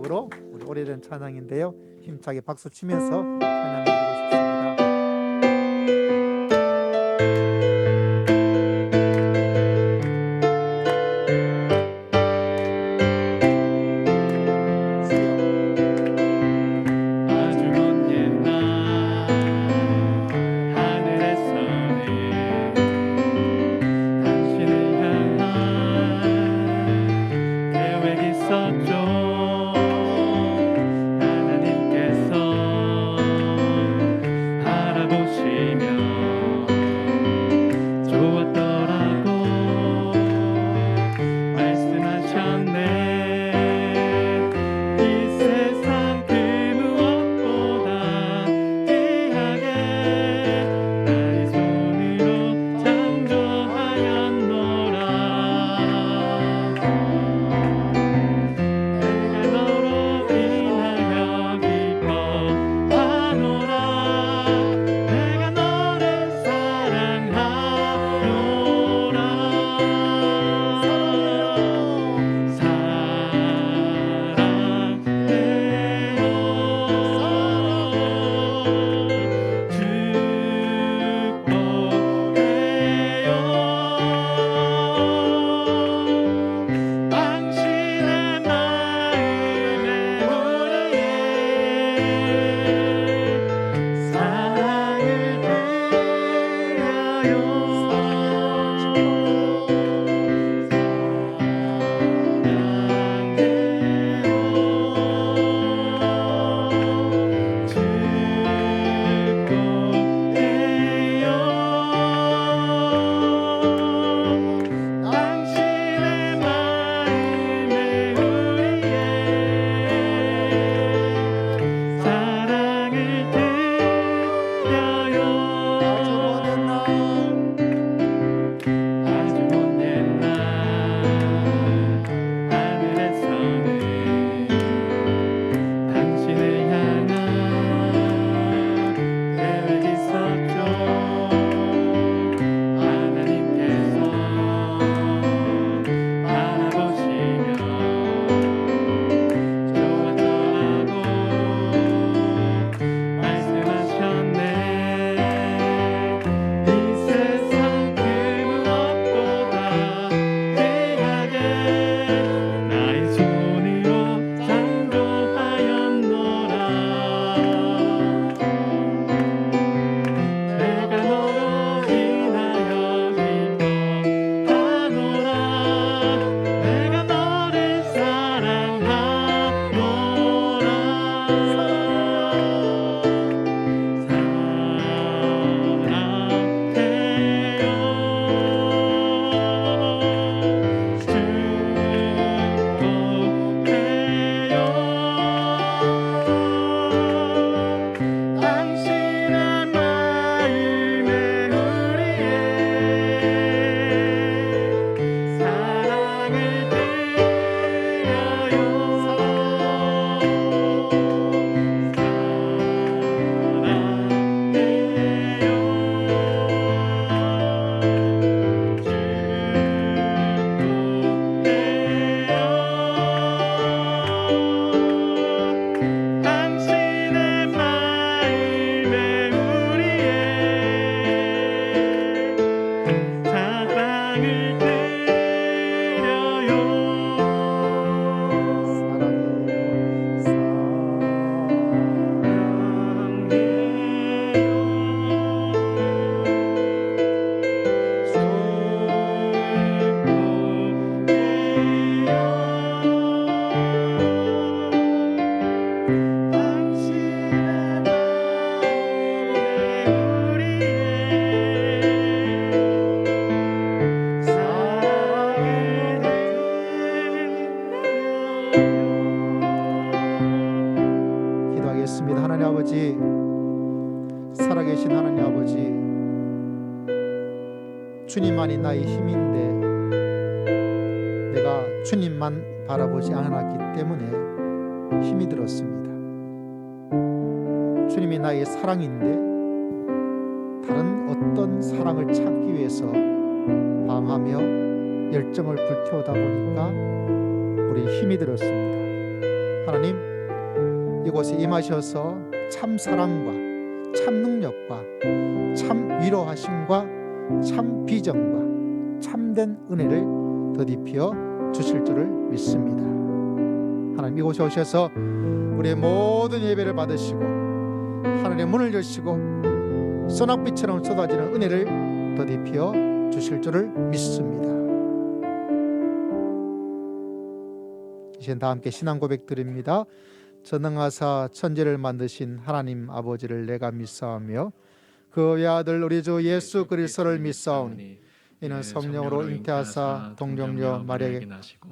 마지막으로 우리 오래된 찬양인데요, 힘차게 박수 치면서 찬양드리고 싶습니다. 기도하겠습니다. 하나님 아버지, 살아계신 하나님 아버지, 주님만이 나의 힘인데 내가 주님만 바라보지 않았기 때문에 힘이 들었습니다. 주님이 나의 사랑인데 다른 어떤 사랑을 찾기 위해서 방하며 열정을 불태우다 보니까 우리 힘이 들었습니다. 하나님, 이곳에 임하셔서 참 사랑과 참 능력과 참 위로하심과 참 비전과 참된 은혜를 더디피어 주실 줄을 믿습니다. 하나님, 이곳에 오셔서 우리의 모든 예배를 받으시고 하늘의 문을 여시고 소낙비처럼 쏟아지는 은혜를 더디피어 주실 줄을 믿습니다. 이제 다 함께 신앙 고백 드립니다. 전능하사 천지를 만드신 하나님 아버지를 내가 믿사오며 그 외아들 우리 주 예수 그리스도를 믿사오니 이는 성령으로 잉태하사 동정녀 마리아에게 나시고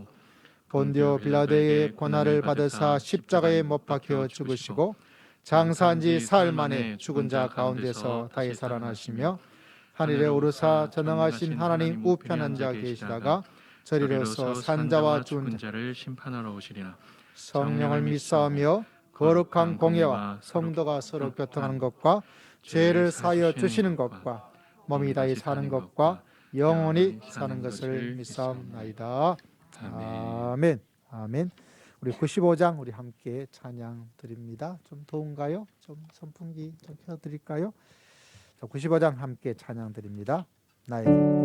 본디오 빌라도의 고난을 받으사 십자가에 못 박혀 죽으시고 장사한 지 사흘 만에 죽은 자 가운데서 다시 살아나시며 하늘에 오르사 전능하신 하나님 우편 앉아 계시다가 저리로서 산자와 죽은 자를 심판하러 오시리라. 성령을 믿사오며 거룩한 공예와 성도가 서로 교통하는 것과 죄를 사하여 주시는 것과 몸이 다시 사는 것과 영원히 사는 것을 믿사옵나이다. 아멘. 아멘. 우리 95장 우리 함께 찬양 드립니다. 좀 더운가요? 좀 선풍기 좀 켜드릴까요? 95장 함께 찬양 드립니다. 나에게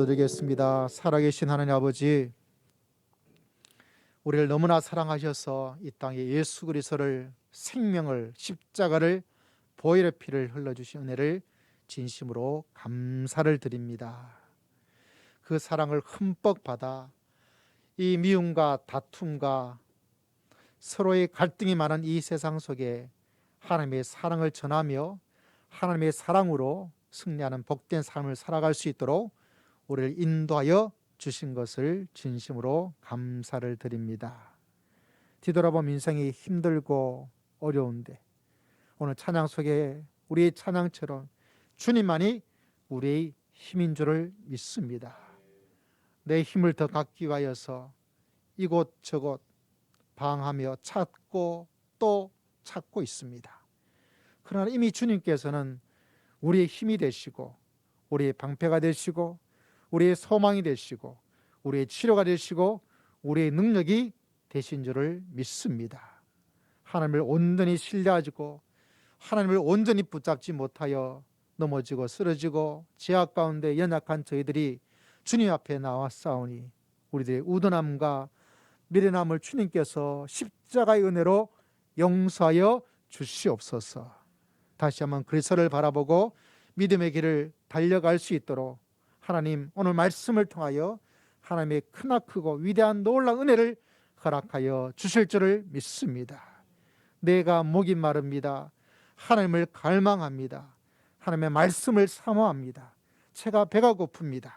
기도드리겠습니다. 살아계신 하나님 아버지, 우리를 너무나 사랑하셔서 이 땅에 예수 그리스도를 생명을 십자가를 보혈의 피를 흘려주신 은혜를 진심으로 감사를 드립니다. 그 사랑을 흠뻑 받아 이 미움과 다툼과 서로의 갈등이 많은 이 세상 속에 하나님의 사랑을 전하며 하나님의 사랑으로 승리하는 복된 삶을 살아갈 수 있도록 우리를 인도하여 주신 것을 진심으로 감사를 드립니다. 뒤돌아보면 인생이 힘들고 어려운데 오늘 찬양 속에 우리의 찬양처럼 주님만이 우리의 힘인 줄을 믿습니다. 내 힘을 더 갖기 위하여서 이곳저곳 방하며 찾고 또 찾고 있습니다. 그러나 이미 주님께서는 우리의 힘이 되시고 우리의 방패가 되시고 우리의 소망이 되시고 우리의 치료가 되시고 우리의 능력이 되신 줄을 믿습니다. 하나님을 온전히 신뢰하고 하나님을 온전히 붙잡지 못하여 넘어지고 쓰러지고 죄악 가운데 연약한 저희들이 주님 앞에 나와 싸우니 우리들의 우둔함과 미련함을 주님께서 십자가의 은혜로 용서하여 주시옵소서. 다시 한번 그리스도를 바라보고 믿음의 길을 달려갈 수 있도록 하나님 오늘 말씀을 통하여 하나님의 크나크고 위대한 놀라운 은혜를 허락하여 주실 줄을 믿습니다. 내가 목이 마릅니다. 하나님을 갈망합니다. 하나님의 말씀을 사모합니다. 제가 배가 고픕니다.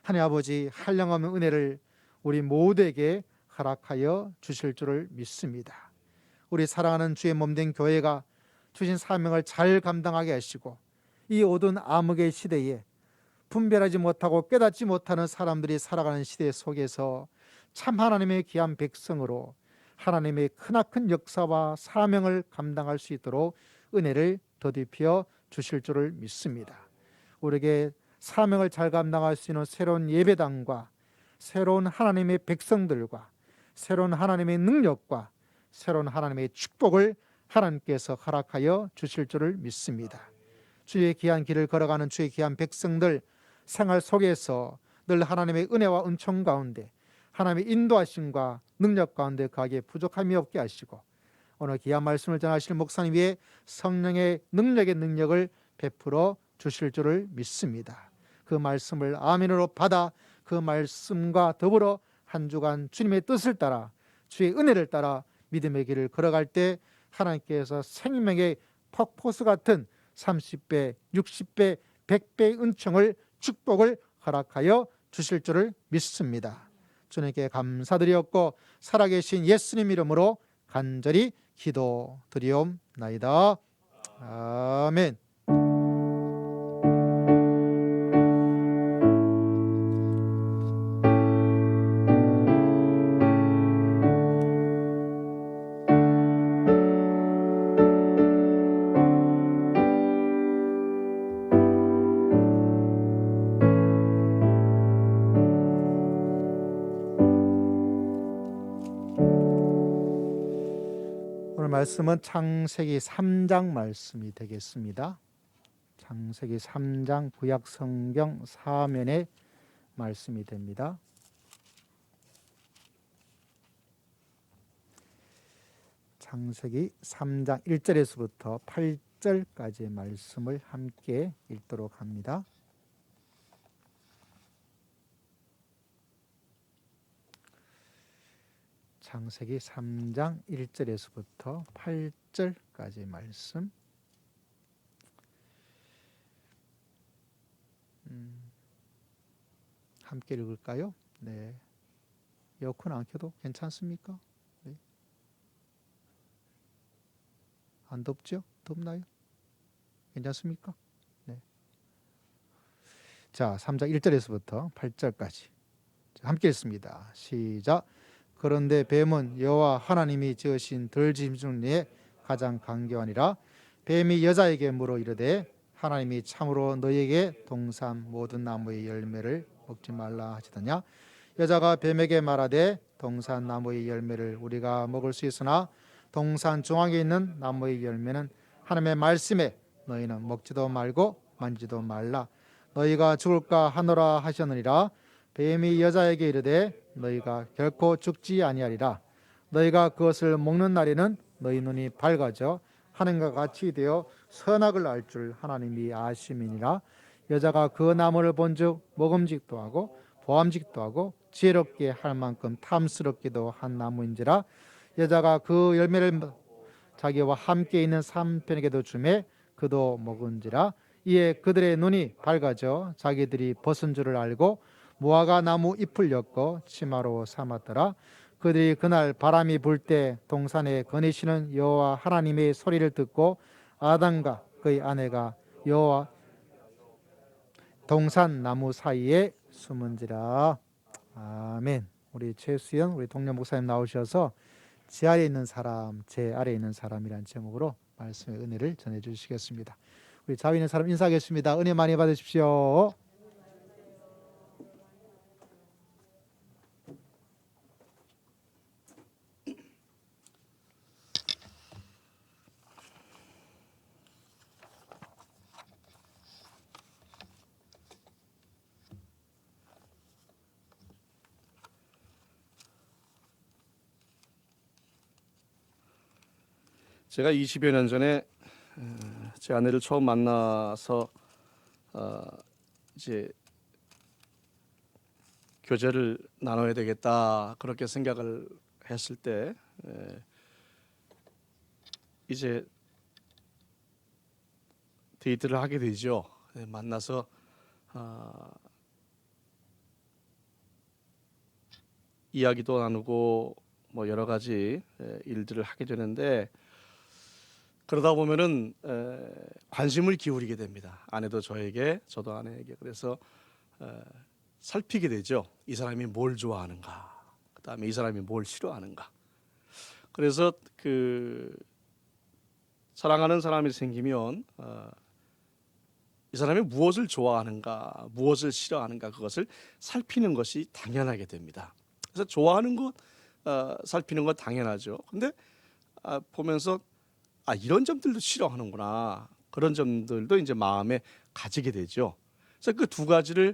하나님 아버지 한량없는 은혜를 우리 모두에게 허락하여 주실 줄을 믿습니다. 우리 사랑하는 주의 몸된 교회가 주신 사명을 잘 감당하게 하시고 이 어두운 암흑의 시대에 분별하지 못하고 깨닫지 못하는 사람들이 살아가는 시대 속에서 참 하나님의 귀한 백성으로 하나님의 크나큰 역사와 사명을 감당할 수 있도록 은혜를 더딥혀 주실 줄을 믿습니다. 우리에게 사명을 잘 감당할 수 있는 새로운 예배당과 새로운 하나님의 백성들과 새로운 하나님의 능력과 새로운 하나님의 축복을 하나님께서 허락하여 주실 줄을 믿습니다. 주의 귀한 길을 걸어가는 주의 귀한 백성들 생활 속에서 늘 하나님의 은혜와 은총 가운데 하나님의 인도하심과 능력 가운데 거기에 부족함이 없게 하시고 오늘 귀한 말씀을 전하실 목사님 위에 성령의 능력을 베풀어 주실 줄을 믿습니다. 그 말씀을 아멘으로 받아 그 말씀과 더불어 한 주간 주님의 뜻을 따라 주의 은혜를 따라 믿음의 길을 걸어갈 때 하나님께서 생명의 폭포수 같은 30배, 60배, 100배의 은총을 축복을 허락하여 주실 줄을 믿습니다. 주님께 감사드리옵고 살아계신 예수님 이름으로 간절히 기도드리옵나이다. 아멘. 오늘 말씀은 창세기 3장 말씀이 되겠습니다. 창세기 3장 구약 성경 사면의 말씀이 됩니다. 창세기 3장 1절에서부터 8절까지의 말씀을 함께 읽도록 합니다. 창세기 3장 1절에서부터 8절까지의 말씀. 함께 읽을까요? 네. 에어컨 안 켜도 괜찮습니까? 네. 안 덥죠? 덥나요? 괜찮습니까? 네. 자, 3장 1절에서부터 8절까지 함께 읽습니다. 시작. 그런데 뱀은 여호와 하나님이 지으신 들짐승 중에 가장 강교하니라. 뱀이 여자에게 물어 이르되 하나님이 참으로 너희에게 동산 모든 나무의 열매를 먹지 말라 하시더냐. 여자가 뱀에게 말하되 동산 나무의 열매를 우리가 먹을 수 있으나 동산 중앙에 있는 나무의 열매는 하나님의 말씀에 너희는 먹지도 말고 만지도 말라. 너희가 죽을까 하노라 하셨느니라. 뱀이 여자에게 이르되 너희가 결코 죽지 아니하리라. 너희가 그것을 먹는 날에는 너희 눈이 밝아져 하늘과 같이 되어 선악을 알 줄 하나님이 아심이니라. 여자가 그 나무를 본즉 먹음직도 하고 보암직도 하고 지혜롭게 할 만큼 탐스럽기도 한 나무인지라. 여자가 그 열매를 자기와 함께 있는 삼편에게도 주매 그도 먹은지라. 이에 그들의 눈이 밝아져 자기들이 벗은 줄을 알고 무화과 나무 잎을 엮어 치마로 삼았더라. 그들이 그날 바람이 불 때 동산에 거니시는 여호와 하나님의 소리를 듣고 아담과 그의 아내가 여호와 동산 나무 사이에 숨은지라. 아멘. 우리 최수영 우리 동료 목사님 나오셔서 제 아래에 있는 사람, 제 아래에 있는 사람이라는 제목으로 말씀의 은혜를 전해 주시겠습니다. 우리 자위 있는 사람 인사하겠습니다. 은혜 많이 받으십시오. 제가 20여 년 전에 제 아내를 처음 만나서 이제 교제를 나눠야 되겠다 그렇게 생각을 했을 때 이제 데이트를 하게 되죠. 만나서 이야기도 나누고 뭐 여러 가지 일들을 하게 되는데, 그러다 보면은 관심을 기울이게 됩니다. 아내도 저에게, 저도 아내에게. 그래서 살피게 되죠. 이 사람이 뭘 좋아하는가, 그다음에 이 사람이 뭘 싫어하는가. 그래서 그 사랑하는 사람이 생기면 이 사람이 무엇을 좋아하는가, 무엇을 싫어하는가, 그것을 살피는 것이 당연하게 됩니다. 그래서 좋아하는 것 살피는 건 당연하죠. 근데 보면서 이런 점들도 싫어하는구나, 그런 점들도 이제 마음에 가지게 되죠. 그래서 그 두 가지를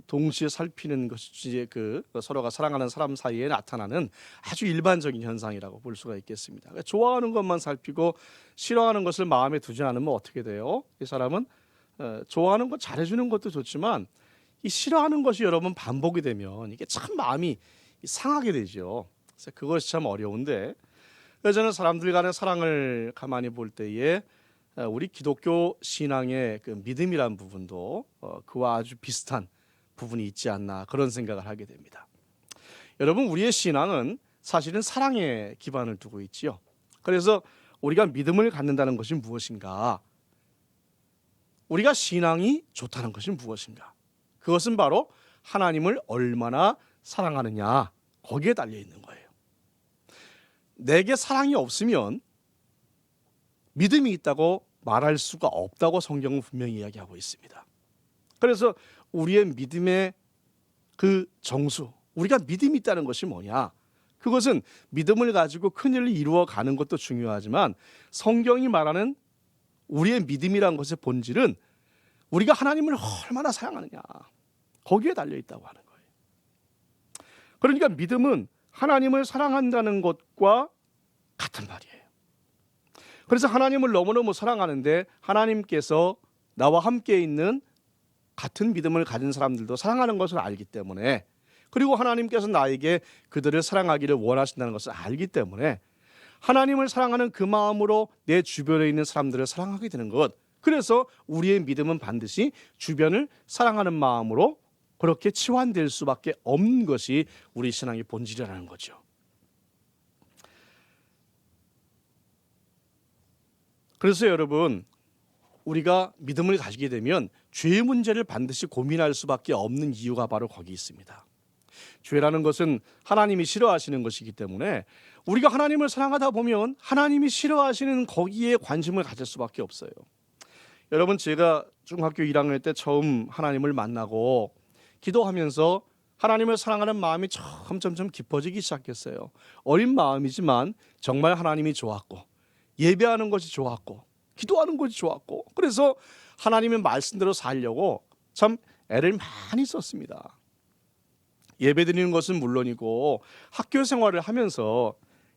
동시에 살피는 것이 이제 그 서로가 사랑하는 사람 사이에 나타나는 아주 일반적인 현상이라고 볼 수가 있겠습니다. 그러니까 좋아하는 것만 살피고 싫어하는 것을 마음에 두지 않으면 어떻게 돼요? 이 사람은 좋아하는 것 잘해주는 것도 좋지만 이 싫어하는 것이 여러 번 반복이 되면 이게 참 마음이 상하게 되죠. 그래서 그것이 참 어려운데, 저는 사람들 간의 사랑을 가만히 볼 때에 우리 기독교 신앙의 그 믿음이란 부분도 그와 아주 비슷한 부분이 있지 않나, 그런 생각을 하게 됩니다. 여러분, 우리의 신앙은 사실은 사랑에 기반을 두고 있지요. 그래서 우리가 믿음을 갖는다는 것이 무엇인가? 우리가 신앙이 좋다는 것이 무엇인가? 그것은 바로 하나님을 얼마나 사랑하느냐, 거기에 달려 있는 거예요. 내게 사랑이 없으면 믿음이 있다고 말할 수가 없다고 성경은 분명히 이야기하고 있습니다. 그래서 우리의 믿음의 그 정수, 우리가 믿음이 있다는 것이 뭐냐? 그것은 믿음을 가지고 큰일을 이루어가는 것도 중요하지만 성경이 말하는 우리의 믿음이라는 것의 본질은 우리가 하나님을 얼마나 사랑하느냐, 거기에 달려 있다고 하는 거예요. 그러니까 믿음은 하나님을 사랑한다는 것과 같은 말이에요. 그래서 하나님을 너무너무 사랑하는데 하나님께서 나와 함께 있는 같은 믿음을 가진 사람들도 사랑하는 것을 알기 때문에, 그리고 하나님께서 나에게 그들을 사랑하기를 원하신다는 것을 알기 때문에 하나님을 사랑하는 그 마음으로 내 주변에 있는 사람들을 사랑하게 되는 것, 그래서 우리의 믿음은 반드시 주변을 사랑하는 마음으로 그렇게 치환될 수밖에 없는 것이 우리 신앙의 본질이라는 거죠. 그래서 여러분, 우리가 믿음을 가지게 되면 죄의 문제를 반드시 고민할 수밖에 없는 이유가 바로 거기 있습니다. 죄라는 것은 하나님이 싫어하시는 것이기 때문에 우리가 하나님을 사랑하다 보면 하나님이 싫어하시는 거기에 관심을 가질 수밖에 없어요. 여러분, 제가 중학교 1학년 때 처음 하나님을 만나고 기도하면서 하나님을 사랑하는 마음이 점점 깊어지기 시작했어요. 어린 마음이지만 정말 하나님이 좋았고, 예배하는 것이 좋았고, 기도하는 것이 좋았고, 그래서 하나님의 말씀대로 살려고 참 애를 많이 썼습니다. 예배 드리는 것은 물론이고 학교 생활을 하면서,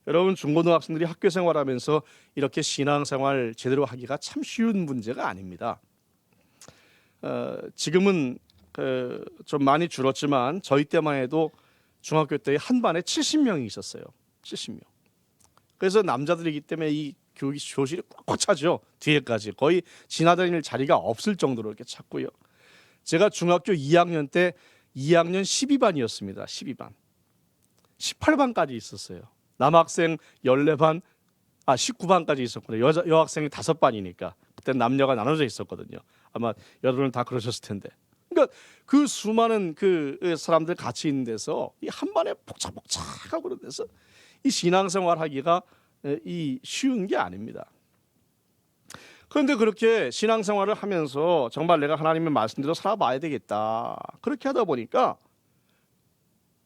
여러분 중고등학생들이 학교 생활하면서 이렇게 신앙생활 제대로 하기가 참 쉬운 문제가 아닙니다. 지금은 좀 많이 줄었지만 저희 때만 해도 중학교 때 한 반에 70명이 있었어요. 70명. 그래서 남자들이기 때문에 이 교실이 꽉 차죠. 뒤에까지 거의 지나다닐 자리가 없을 정도로 이렇게 찼고요. 제가 중학교 2학년 때 2학년 12반이었습니다. 12반. 18반까지 있었어요. 남학생 14반, 19반까지 있었구나. 여학생이 5반이니까. 그때 남녀가 나눠져 있었거든요. 아마 여러분은 다 그러셨을 텐데. 그러니까 그 수많은 그 사람들 같이 있는 데서 이 한반에 복작복작하고 그런 데서 이 신앙생활 하기가 이 쉬운 게 아닙니다. 그런데 그렇게 신앙생활을 하면서 정말 내가 하나님의 말씀대로 살아봐야 되겠다. 그렇게 하다 보니까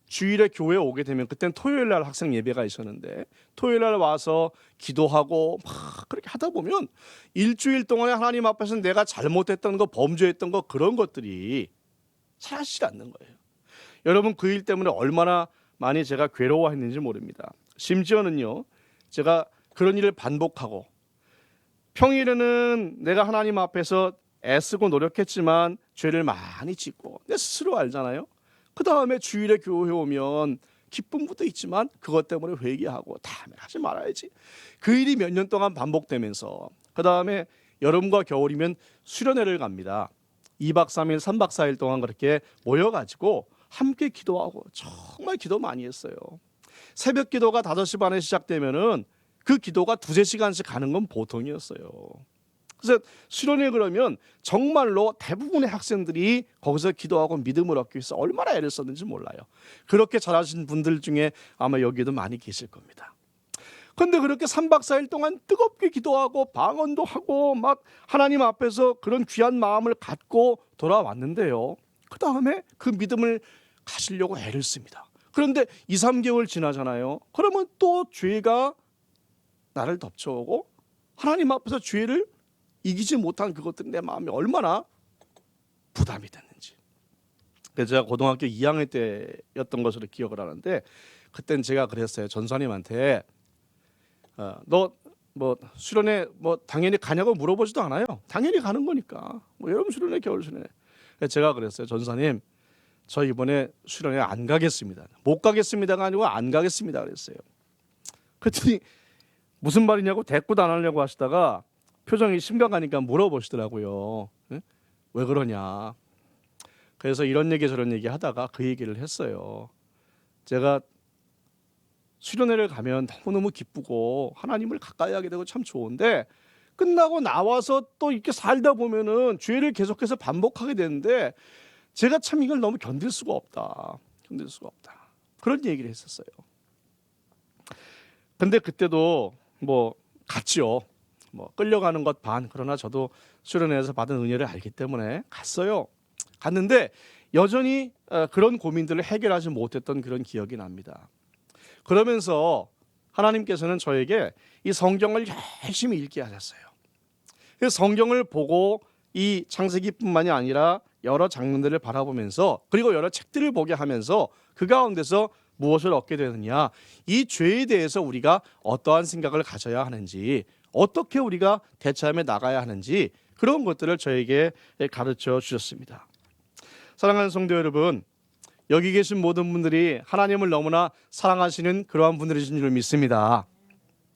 주일에 교회에 오게 되면, 그때는 토요일 날 학생 예배가 있었는데 토요일 날 와서 기도하고 막 그렇게 하다 보면 일주일 동안에 하나님 앞에서 내가 잘못했던 거, 범죄했던 거, 그런 것들이 사라지지 않는 거예요. 여러분, 그 일 때문에 얼마나 많이 제가 괴로워했는지 모릅니다. 심지어는요, 제가 그런 일을 반복하고 평일에는 내가 하나님 앞에서 애쓰고 노력했지만 죄를 많이 짓고 내 스스로 알잖아요. 그 다음에 주일에 교회 오면 기쁨부터 있지만 그것 때문에 회개하고 다음에 하지 말아야지. 그 일이 몇 년 동안 반복되면서 그 다음에 여름과 겨울이면 수련회를 갑니다. 2박 3일, 3박 4일 동안 그렇게 모여가지고 함께 기도하고 정말 기도 많이 했어요. 새벽 기도가 5시 반에 시작되면은 그 기도가 2-3시간씩 가는 건 보통이었어요. 그래서 수련회 그러면 정말로 대부분의 학생들이 거기서 기도하고 믿음을 얻기 위해서 얼마나 애를 썼는지 몰라요. 그렇게 잘하신 분들 중에 아마 여기도 많이 계실 겁니다. 그런데 그렇게 3박 4일 동안 뜨겁게 기도하고 방언도 하고 막 하나님 앞에서 그런 귀한 마음을 갖고 돌아왔는데요, 그 다음에 그 믿음을 가지려고 애를 씁니다. 그런데 2-3개월 지나잖아요. 그러면 또 죄가 나를 덮쳐오고 하나님 앞에서 죄를 이기지 못한 그것들은 내 마음이 얼마나 부담이 됐는지. 그래서 제가 고등학교 2학년 때였던 것으로 기억을 하는데, 그때는 제가 그랬어요. 전사님한테 너 뭐 수련회 뭐 당연히 가냐고 물어보지도 않아요. 당연히 가는 거니까. 뭐 여름 수련회, 겨울 수련회. 그래서 제가 그랬어요. 전사님, 저 이번에 수련회 안 가겠습니다. 못 가겠습니다가 아니고 안 가겠습니다 그랬어요. 그랬더니 무슨 말이냐고 대꾸도 안 하려고 하시다가 표정이 심각하니까 물어보시더라고요. 왜 그러냐. 그래서 이런 얘기 저런 얘기 하다가 그 얘기를 했어요. 제가 수련회를 가면 너무너무 기쁘고 하나님을 가까이 하게 되고 참 좋은데, 끝나고 나와서 또 이렇게 살다 보면은 죄를 계속해서 반복하게 되는데 제가 참 이걸 너무 견딜 수가 없다. 견딜 수가 없다. 그런 얘기를 했었어요. 근데 그때도 뭐 갔죠. 뭐 끌려가는 것 반. 그러나 저도 수련회에서 받은 은혜를 알기 때문에 갔어요. 갔는데 여전히 그런 고민들을 해결하지 못했던 그런 기억이 납니다. 그러면서 하나님께서는 저에게 이 성경을 열심히 읽게 하셨어요. 그래서 성경을 보고 이 창세기뿐만이 아니라 여러 장면들을 바라보면서, 그리고 여러 책들을 보게 하면서 그 가운데서 무엇을 얻게 되느냐, 이 죄에 대해서 우리가 어떠한 생각을 가져야 하는지, 어떻게 우리가 대처하며 나가야 하는지, 그런 것들을 저에게 가르쳐 주셨습니다. 사랑하는 성도 여러분, 여기 계신 모든 분들이 하나님을 너무나 사랑하시는 그러한 분들이신 줄 믿습니다.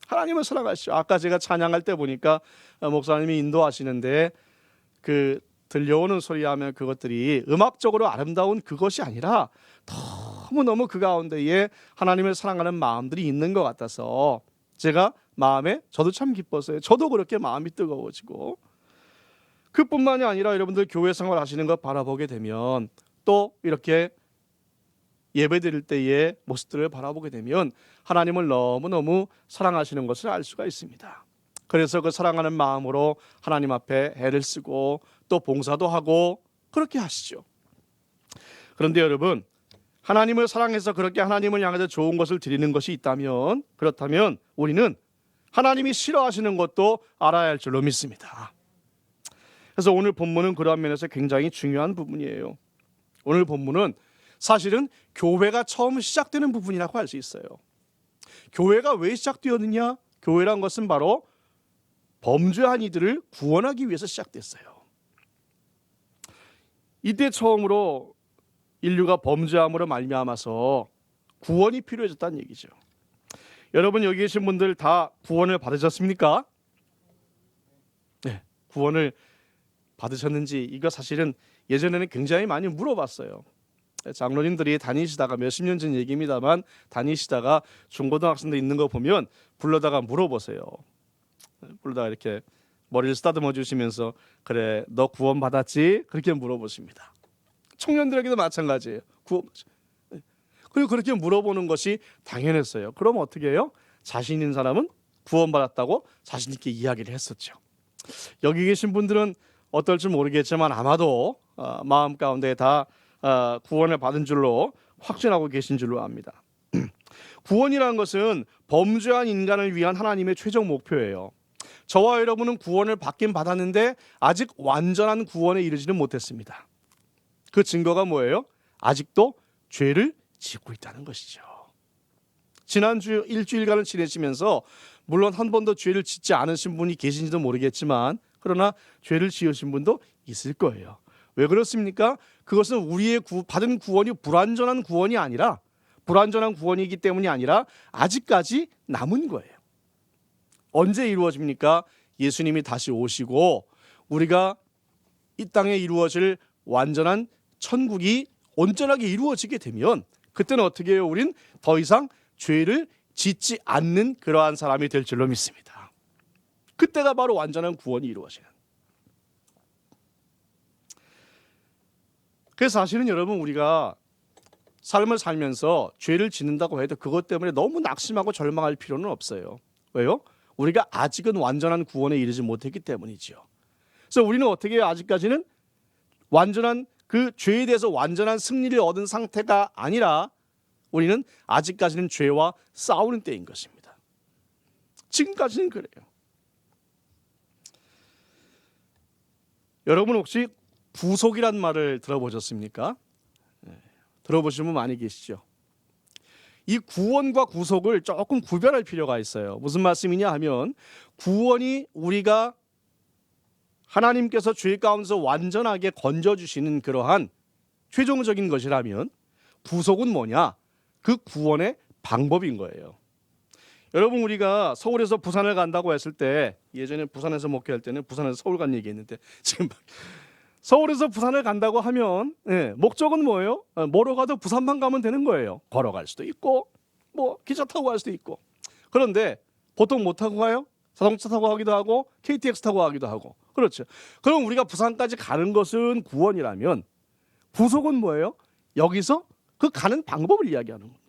하나님을 사랑하시죠. 아까 제가 찬양할 때 보니까 목사님이 인도하시는데 그 들려오는 소리하면 그것들이 음악적으로 아름다운 그것이 아니라 너무너무 그 가운데에 하나님을 사랑하는 마음들이 있는 것 같아서 제가 마음에, 저도 참 기뻤어요. 저도 그렇게 마음이 뜨거워지고, 그뿐만이 아니라 여러분들 교회 생활 하시는 것 바라보게 되면, 또 이렇게 예배 드릴 때의 모습들을 바라보게 되면 하나님을 너무너무 사랑하시는 것을 알 수가 있습니다. 그래서 그 사랑하는 마음으로 하나님 앞에 애를 쓰고 또 봉사도 하고 그렇게 하시죠. 그런데 여러분, 하나님을 사랑해서 그렇게 하나님을 향해서 좋은 것을 드리는 것이 있다면, 그렇다면 우리는 하나님이 싫어하시는 것도 알아야 할 줄로 믿습니다. 그래서 오늘 본문은 그러한 면에서 굉장히 중요한 부분이에요. 오늘 본문은 사실은 교회가 처음 시작되는 부분이라고 할 수 있어요. 교회가 왜 시작되었느냐? 교회란 것은 바로 범죄한 이들을 구원하기 위해서 시작됐어요. 이때 처음으로 인류가 범죄함으로 말미암아서 구원이 필요해졌다는 얘기죠. 여러분, 여기 계신 분들 다 구원을 받으셨습니까? 네, 구원을 받으셨는지, 이거 사실은 예전에는 굉장히 많이 물어봤어요. 장로님들이 다니시다가, 몇십 년 전 얘기입니다만, 다니시다가 중고등학생들 있는 거 보면 불러다가 물어보세요. 불러다가 이렇게 머리를 쓰다듬어 주시면서, 그래 너 구원 받았지? 그렇게 물어보십니다. 청년들에게도 마찬가지예요. 그리고 그렇게 물어보는 것이 당연했어요. 그럼 어떻게 해요? 자신 있는 사람은 구원받았다고 자신 있게 이야기를 했었죠. 여기 계신 분들은 어떨지 모르겠지만 아마도 마음 가운데 다 구원을 받은 줄로 확신하고 계신 줄로 압니다. 구원이라는 것은 범죄한 인간을 위한 하나님의 최종 목표예요. 저와 여러분은 구원을 받긴 받았는데 아직 완전한 구원에 이르지는 못했습니다. 그 증거가 뭐예요? 아직도 죄를 짓고 있다는 것이죠. 지난주 일주일간을 지내시면서 물론 한 번도 죄를 짓지 않으신 분이 계신지도 모르겠지만 그러나 죄를 지으신 분도 있을 거예요. 왜 그렇습니까? 그것은 우리의 받은 구원이 불완전한 구원이 아니라 불완전한 구원이기 때문이 아니라 아직까지 남은 거예요. 언제 이루어집니까? 예수님이 다시 오시고 우리가 이 땅에 이루어질 완전한 천국이 온전하게 이루어지게 되면 그때는 어떻게 해요? 우린 더 이상 죄를 짓지 않는 그러한 사람이 될 줄로 믿습니다. 그때가 바로 완전한 구원이 이루어지는. 그래서 사실은 여러분 우리가 삶을 살면서 죄를 짓는다고 해도 그것 때문에 너무 낙심하고 절망할 필요는 없어요. 왜요? 우리가 아직은 완전한 구원에 이르지 못했기 때문이죠. 그래서 우리는 어떻게 해요? 아직까지는 완전한 그 죄에 대해서 완전한 승리를 얻은 상태가 아니라 우리는 아직까지는 죄와 싸우는 때인 것입니다. 지금까지는 그래요. 여러분 혹시 구속이란 말을 들어보셨습니까? 들어보신 분 많이 계시죠? 이 구원과 구속을 조금 구별할 필요가 있어요. 무슨 말씀이냐 하면 구원이 우리가 하나님께서 죄 가운데서 완전하게 건져주시는 그러한 최종적인 것이라면 구속은 뭐냐? 그 구원의 방법인 거예요. 여러분 우리가 서울에서 부산을 간다고 했을 때 예전에 부산에서 목회할 때는 부산에서 서울 간 얘기했는데 지금 서울에서 부산을 간다고 하면 목적은 뭐예요? 뭐로 가도 부산만 가면 되는 거예요. 걸어갈 수도 있고 뭐 기차 타고 갈 수도 있고. 그런데 보통 뭐 타고 가요? 자동차 타고 가기도 하고 KTX 타고 가기도 하고. 그렇죠. 그럼 우리가 부산까지 가는 것은 구원이라면 구속은 뭐예요? 여기서 그 가는 방법을 이야기하는 겁니다.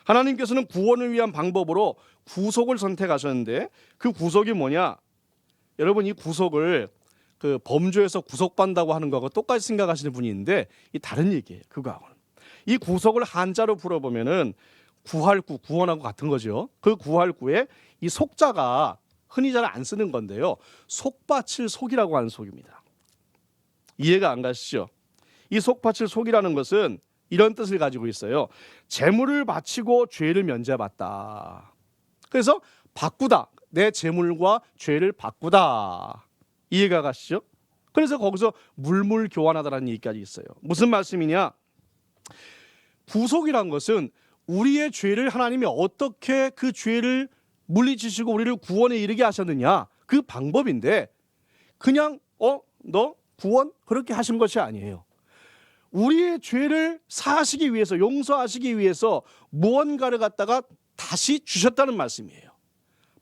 하나님께서는 구원을 위한 방법으로 구속을 선택하셨는데 그 구속이 뭐냐? 여러분 이 구속을 그 범죄에서 구속받는다고 하는 거하고 똑같이 생각하시는 분이 있는데 이 다른 얘기예요. 그거하고는. 이 구속을 한자로 풀어보면은 구할구, 구원하고 같은 거죠. 그 구할구에 이 속자가 흔히 잘 안 쓰는 건데요. 속받칠 속이라고 하는 속입니다. 이해가 안 가시죠? 이 속받칠 속이라는 것은 이런 뜻을 가지고 있어요. 재물을 바치고 죄를 면제받다. 그래서 바꾸다. 내 재물과 죄를 바꾸다. 이해가 가시죠? 그래서 거기서 물물 교환하다라는 얘기까지 있어요. 무슨 말씀이냐? 구속이란 것은 우리의 죄를 하나님이 어떻게 그 죄를 물리치시고 우리를 구원에 이르게 하셨느냐 그 방법인데 그냥 너 구원 그렇게 하신 것이 아니에요. 우리의 죄를 사하시기 위해서 용서하시기 위해서 무언가를 갖다가 다시 주셨다는 말씀이에요.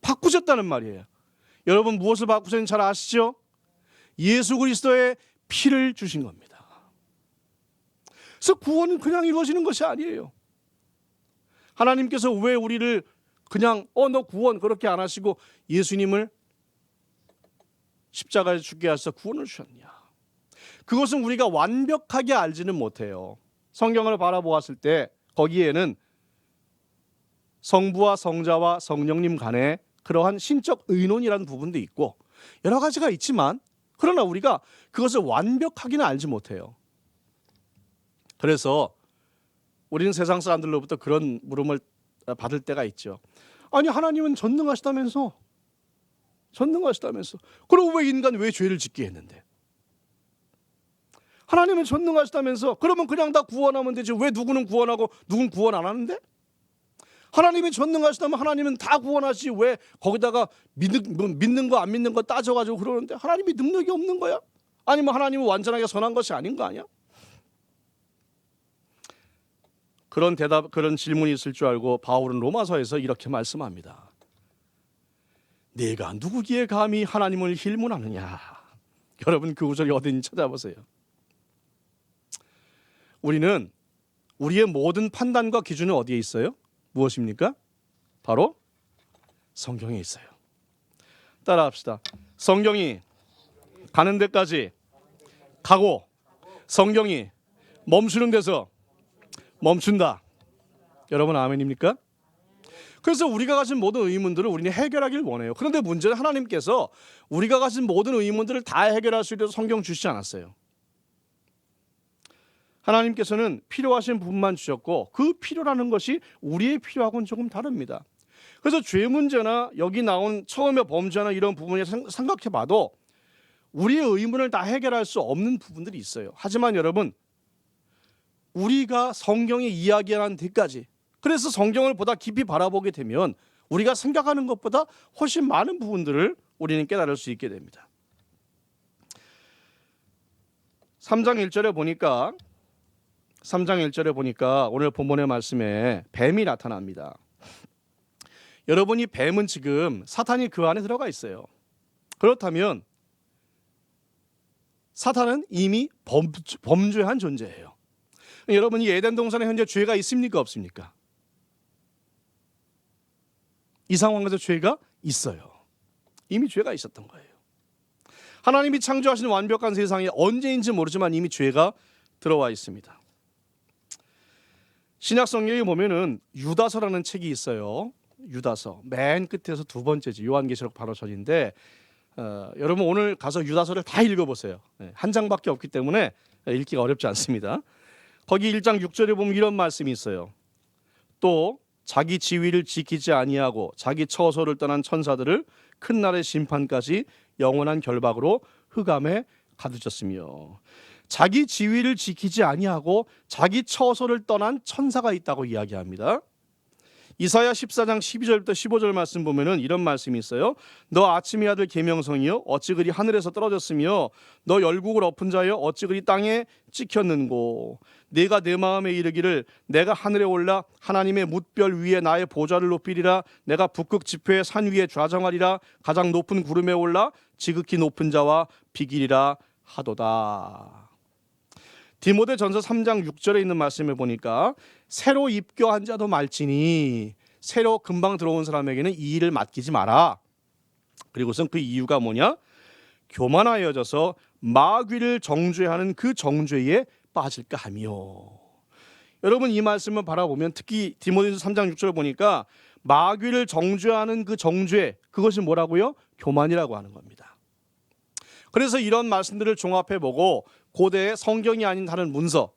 바꾸셨다는 말이에요. 여러분 무엇을 바꾸셨는지 잘 아시죠? 예수 그리스도의 피를 주신 겁니다. 그래서 구원은 그냥 이루어지는 것이 아니에요. 하나님께서 왜 우리를 그냥 너 구원 그렇게 안 하시고 예수님을 십자가에 죽게 하셔서 구원을 주셨냐? 그것은 우리가 완벽하게 알지는 못해요. 성경을 바라보았을 때 거기에는 성부와 성자와 성령님 간에 그러한 신적 의논이라는 부분도 있고 여러 가지가 있지만 그러나 우리가 그것을 완벽하게는 알지 못해요. 그래서 우리는 세상 사람들로부터 그런 물음을 받을 때가 있죠. 아니 하나님은 전능하시다면서 그럼 왜 인간 왜 죄를 짓게 했는데? 하나님은 전능하시다면서 그러면 그냥 다 구원하면 되지 왜 누구는 구원하고 누군 구원 안 하는데? 하나님이 전능하시다면 하나님은 다 구원하시 왜 거기다가 믿는 거 안 믿는 거 따져가지고 그러는데 하나님이 능력이 없는 거야? 아니면 하나님은 완전하게 선한 것이 아닌 거 아니야? 그런 질문이 있을 줄 알고 바울은 로마서에서 이렇게 말씀합니다. 내가 누구기에 감히 하나님을 힐문하느냐? 여러분 그 구절이 어딘지 찾아보세요. 우리는 우리의 모든 판단과 기준은 어디에 있어요? 무엇입니까? 바로 성경에 있어요. 따라합시다. 성경이 가는 데까지 가고 성경이 멈추는 데서 멈춘다. 여러분 아멘입니까? 그래서 우리가 가진 모든 의문들을 우리는 해결하길 원해요. 그런데 문제는 하나님께서 우리가 가진 모든 의문들을 다 해결할 수 있도록 성경 주시지 않았어요. 하나님께서는 필요하신 부분만 주셨고 그 필요라는 것이 우리의 필요하고는 조금 다릅니다. 그래서 죄 문제나 여기 나온 처음에 범죄나 이런 부분을 생각해봐도 우리의 의문을 다 해결할 수 없는 부분들이 있어요. 하지만 여러분, 우리가 성경이 이야기하는 데까지, 그래서 성경을 보다 깊이 바라보게 되면 우리가 생각하는 것보다 훨씬 많은 부분들을 우리는 깨달을 수 있게 됩니다. 3장 1절에 보니까 오늘 본문의 말씀에 뱀이 나타납니다. 여러분이 뱀은 지금 사탄이 그 안에 들어가 있어요. 그렇다면 사탄은 이미 범죄한 존재예요. 여러분, 이 에덴 동산에 현재 죄가 있습니까 없습니까? 이 상황에서 죄가 있어요. 이미 죄가 있었던 거예요. 하나님이 창조하신 완벽한 세상에 언제인지 모르지만 이미 죄가 들어와 있습니다. 신약 성경에 보면은 유다서라는 책이 있어요. 유다서 맨 끝에서 두 번째지, 요한계시록 바로 전인데 여러분 오늘 가서 유다서를 다 읽어보세요. 한 장밖에 없기 때문에 읽기가 어렵지 않습니다. 거기 1장 6절에 보면 이런 말씀이 있어요. 또 자기 지위를 지키지 아니하고 자기 처소를 떠난 천사들을 큰 날의 심판까지 영원한 결박으로 흑암에 가두셨으며, 자기 지위를 지키지 아니하고 자기 처소를 떠난 천사가 있다고 이야기합니다. 이사야 14장 12절부터 15절 말씀 보면은 이런 말씀이 있어요. 너 아침의 아들 계명성이여 어찌 그리 하늘에서 떨어졌으며 너 열국을 엎은 자여 어찌 그리 땅에 찍혔는고, 내가 내 마음에 이르기를 내가 하늘에 올라 하나님의 뭇별 위에 나의 보좌를 높이리라. 내가 북극 지폐의 산 위에 좌정하리라. 가장 높은 구름에 올라 지극히 높은 자와 비기리라 하도다. 디모데전서 3장 6절에 있는 말씀을 보니까 새로 입교한 자도 말지니 새로 금방 들어온 사람에게는 이 일을 맡기지 마라. 그리고선 그 이유가 뭐냐? 교만하여져서 마귀를 정죄하는 그 정죄에 빠질까 하며. 여러분, 이 말씀을 바라보면 특히 디모데전서 3장 6절을 보니까 마귀를 정죄하는 그 정죄, 그것이 뭐라고요? 교만이라고 하는 겁니다. 그래서 이런 말씀들을 종합해보고 고대의 성경이 아닌 다른 문서,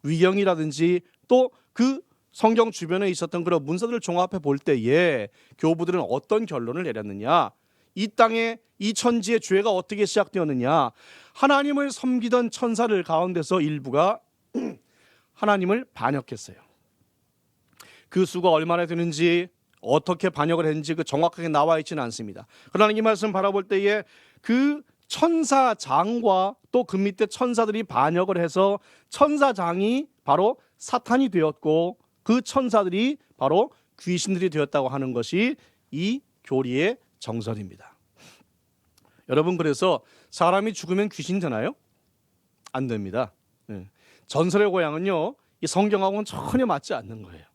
위경이라든지 또 그 성경 주변에 있었던 그런 문서들을 종합해 볼 때에 교부들은 어떤 결론을 내렸느냐, 이 땅에 이 천지의 죄가 어떻게 시작되었느냐, 하나님을 섬기던 천사들 가운데서 일부가 하나님을 반역했어요. 그 수가 얼마나 되는지 어떻게 반역을 했는지 그 정확하게 나와 있지는 않습니다. 그러나 이 말씀 바라볼 때에 그 천사장과 또 그 밑에 천사들이 반역을 해서 천사장이 바로 사탄이 되었고 그 천사들이 바로 귀신들이 되었다고 하는 것이 이 교리의 정설입니다. 여러분, 그래서 사람이 죽으면 귀신 되나요? 안 됩니다. 전설의 고향은요, 이 성경하고는 전혀 맞지 않는 거예요.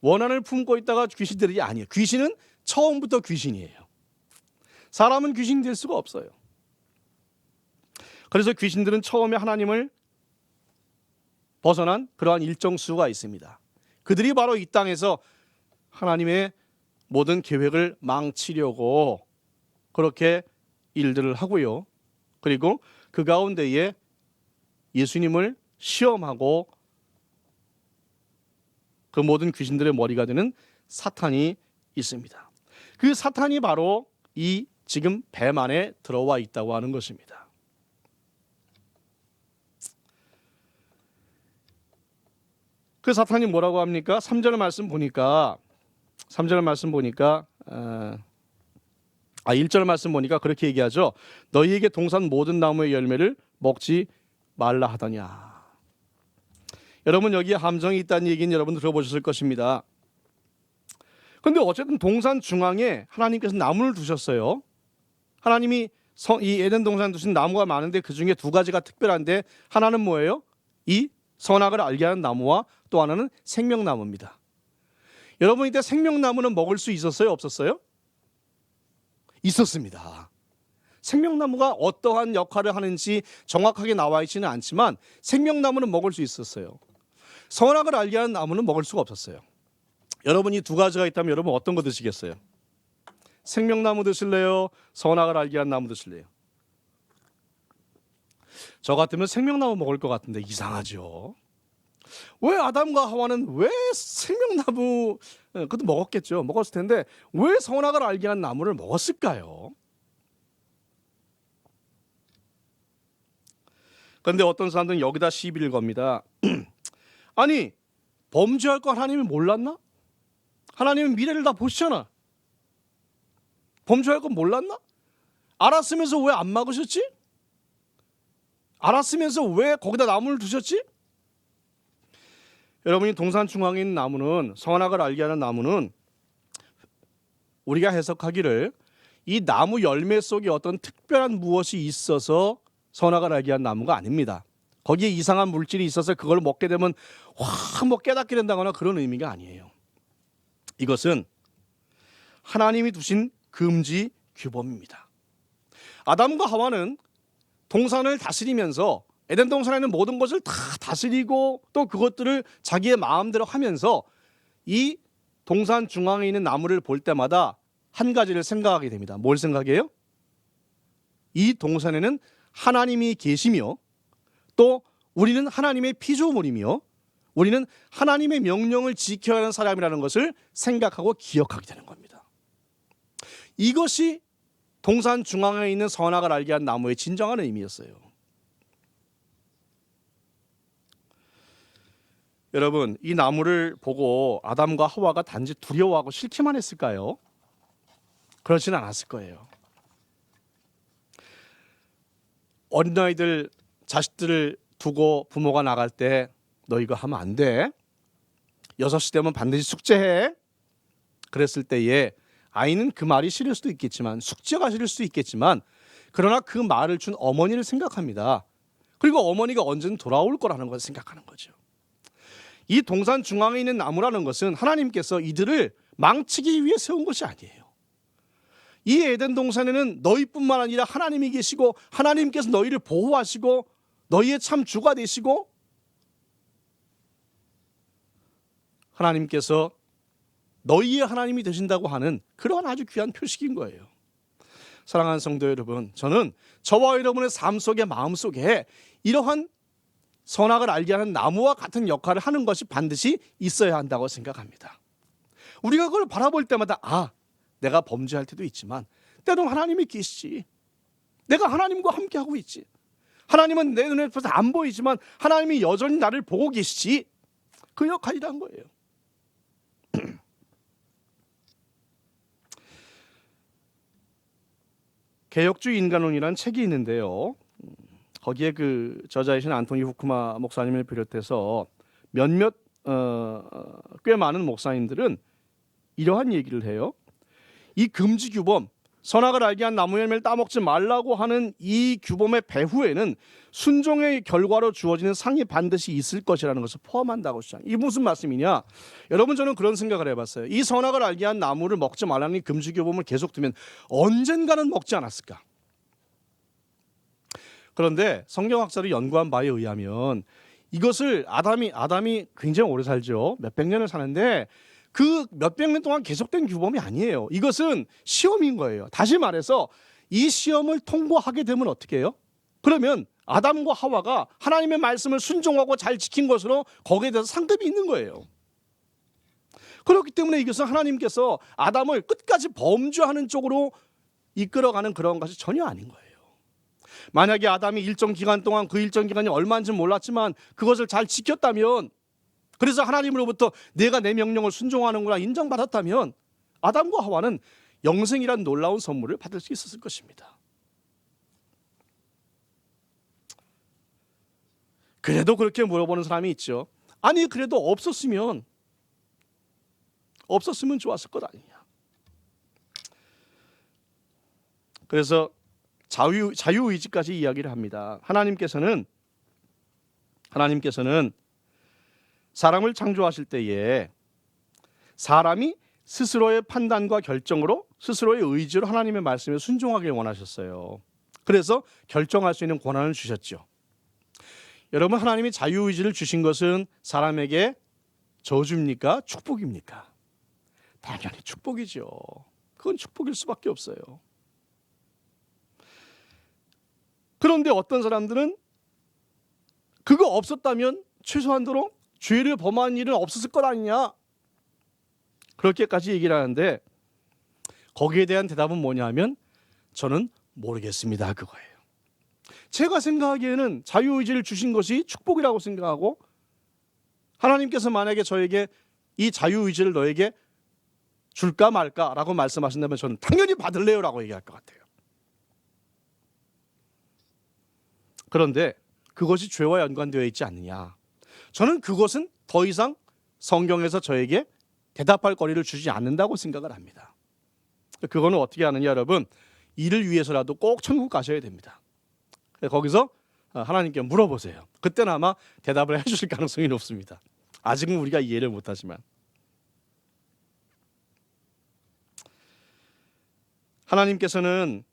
원한을 품고 있다가 귀신들이 아니에요. 귀신은 처음부터 귀신이에요. 사람은 귀신이 될 수가 없어요. 그래서 귀신들은 처음에 하나님을 벗어난 그러한 일정 수가 있습니다. 그들이 바로 이 땅에서 하나님의 모든 계획을 망치려고 그렇게 일들을 하고요. 그리고 그 가운데에 예수님을 시험하고 그 모든 귀신들의 머리가 되는 사탄이 있습니다. 그 사탄이 바로 이 지금 뱀 안에 들어와 있다고 하는 것입니다. 그 사탄이 뭐라고 합니까? 3절 말씀 보니까 1절 말씀 보니까 그렇게 얘기하죠. 너희에게 동산 모든 나무의 열매를 먹지 말라 하더냐. 여러분, 여기에 함정이 있다는 얘기는 여러분 들어보셨을 것입니다. 그런데 어쨌든 동산 중앙에 하나님께서 나무를 두셨어요. 하나님이 이 에덴 동산에 두신 나무가 많은데 그 중에 두 가지가 특별한데 하나는 뭐예요? 이 선악을 알게 하는 나무와 또 하나는 생명나무입니다. 여러분, 이때 생명나무는 먹을 수 있었어요? 없었어요? 있었습니다. 생명나무가 어떠한 역할을 하는지 정확하게 나와 있지는 않지만 생명나무는 먹을 수 있었어요. 선악을 알게 하는 나무는 먹을 수가 없었어요. 여러분, 이 두 가지가 있다면 여러분 어떤 거 드시겠어요? 생명나무 드실래요? 선악을 알게 하는 나무 드실래요? 저 같으면 생명나무 먹을 것 같은데 이상하죠. 왜 아담과 하와는 왜 생명나무, 그것도 먹었겠죠. 먹었을 텐데 왜 선악을 알게 하는 나무를 먹었을까요? 그런데 어떤 사람들은 여기다 시비를 겁니다. 아니, 범죄할 거 하나님이 몰랐나? 하나님은 미래를 다 보시잖아. 범죄할 건 몰랐나? 알았으면서 왜 안 막으셨지? 알았으면서 왜 거기다 나무를 두셨지? 여러분이 동산 중앙에 있는 나무는, 선악을 알게 하는 나무는 우리가 해석하기를 이 나무 열매 속에 어떤 특별한 무엇이 있어서 선악을 알게 한 나무가 아닙니다. 거기에 이상한 물질이 있어서 그걸 먹게 되면 확 뭐 깨닫게 된다거나 그런 의미가 아니에요. 이것은 하나님이 두신 금지 규범입니다. 아담과 하와는 동산을 다스리면서 에덴 동산에 있는 모든 것을 다 다스리고 또 그것들을 자기의 마음대로 하면서 이 동산 중앙에 있는 나무를 볼 때마다 한 가지를 생각하게 됩니다. 뭘 생각해요? 이 동산에는 하나님이 계시며 또 우리는 하나님의 피조물이며 우리는 하나님의 명령을 지켜야 하는 사람이라는 것을 생각하고 기억하게 되는 겁니다. 이것이 동산 중앙에 있는 선악을 알게 한 나무의 진정한 의미였어요. 여러분, 이 나무를 보고 아담과 하와가 단지 두려워하고 싫기만 했을까요? 그렇지는 않았을 거예요. 어린아이들, 자식들을 두고 부모가 나갈 때 너 이거 하면 안 돼. 6시 되면 반드시 숙제해. 그랬을 때에 아이는 그 말이 싫을 수도 있겠지만, 숙제가 싫을 수도 있겠지만, 그러나 그 말을 준 어머니를 생각합니다. 그리고 어머니가 언제든 돌아올 거라는 것을 생각하는 거죠. 이 동산 중앙에 있는 나무라는 것은 하나님께서 이들을 망치기 위해 세운 것이 아니에요. 이 에덴 동산에는 너희뿐만 아니라 하나님이 계시고 하나님께서 너희를 보호하시고 너희의 참 주가 되시고 하나님께서 너희의 하나님이 되신다고 하는 그런 아주 귀한 표식인 거예요. 사랑하는 성도 여러분, 저는 저와 여러분의 삶 속에, 마음 속에 이러한 선악을 알게 하는 나무와 같은 역할을 하는 것이 반드시 있어야 한다고 생각합니다. 우리가 그걸 바라볼 때마다 내가 범죄할 때도 있지만 때론 하나님이 계시지. 내가 하나님과 함께하고 있지. 하나님은 내 눈에 안 보이지만 하나님이 여전히 나를 보고 계시지. 그 역할이란 거예요. 개혁주의 인간론이라는 책이 있는데요. 거기에 그 저자이신 안토니 후쿠마 목사님을 비롯해서 몇몇 꽤 많은 목사님들은 이러한 얘기를 해요. 이 금지 규범, 선악을 알게 한 나무 열매를 따먹지 말라고 하는 이 규범의 배후에는 순종의 결과로 주어지는 상이 반드시 있을 것이라는 것을 포함한다고 주장해요. 이 무슨 말씀이냐? 여러분, 저는 그런 생각을 해봤어요. 이 선악을 알게 한 나무를 먹지 말라는 금지 규범을 계속 두면 언젠가는 먹지 않았을까? 그런데 성경학자를 연구한 바에 의하면 이것을 아담이 굉장히 오래 살죠. 몇백 년을 사는데 그 몇백 년 동안 계속된 규범이 아니에요. 이것은 시험인 거예요. 다시 말해서 이 시험을 통과하게 되면 어떻게 해요? 그러면 아담과 하와가 하나님의 말씀을 순종하고 잘 지킨 것으로 거기에 대해서 상급이 있는 거예요. 그렇기 때문에 이것은 하나님께서 아담을 끝까지 범죄하는 쪽으로 이끌어가는 그런 것이 전혀 아닌 거예요. 만약에 아담이 일정 기간 동안 그 일정 기간이 얼마인지는 몰랐지만 그것을 잘 지켰다면, 그래서 하나님으로부터 내가 내 명령을 순종하는구나 인정받았다면 아담과 하와는 영생이란 놀라운 선물을 받을 수 있었을 것입니다. 그래도 그렇게 물어보는 사람이 있죠. 아니, 그래도 없었으면 좋았을 것 아니냐. 그래서 자유의지까지 이야기를 합니다. 하나님께서는 사람을 창조하실 때에 사람이 스스로의 판단과 결정으로 스스로의 의지로 하나님의 말씀에 순종하길 원하셨어요. 그래서 결정할 수 있는 권한을 주셨죠. 여러분, 하나님이 자유의지를 주신 것은 사람에게 저주입니까? 축복입니까? 당연히 축복이죠. 그건 축복일 수밖에 없어요. 그런데 어떤 사람들은 그거 없었다면 최소한도로 죄를 범한 일은 없었을 것 아니냐, 그렇게까지 얘기를 하는데 거기에 대한 대답은 뭐냐면 저는 모르겠습니다, 그거예요. 제가 생각하기에는 자유의지를 주신 것이 축복이라고 생각하고, 하나님께서 만약에 저에게 이 자유의지를 너에게 줄까 말까라고 말씀하신다면 저는 당연히 받을래요라고 얘기할 것 같아요. 그런데 그것이 죄와 연관되어 있지 않느냐, 저는 그것은 더 이상 성경에서 저에게 대답할 거리를 주지 않는다고 생각을 합니다. 그거는 어떻게 하느냐, 여러분, 이를 위해서라도 꼭 천국 가셔야 됩니다. 거기서 하나님께 물어보세요. 그때는 아마 대답을 해주실 가능성이 높습니다. 아직은 우리가 이해를 못하지만. 하나님께서는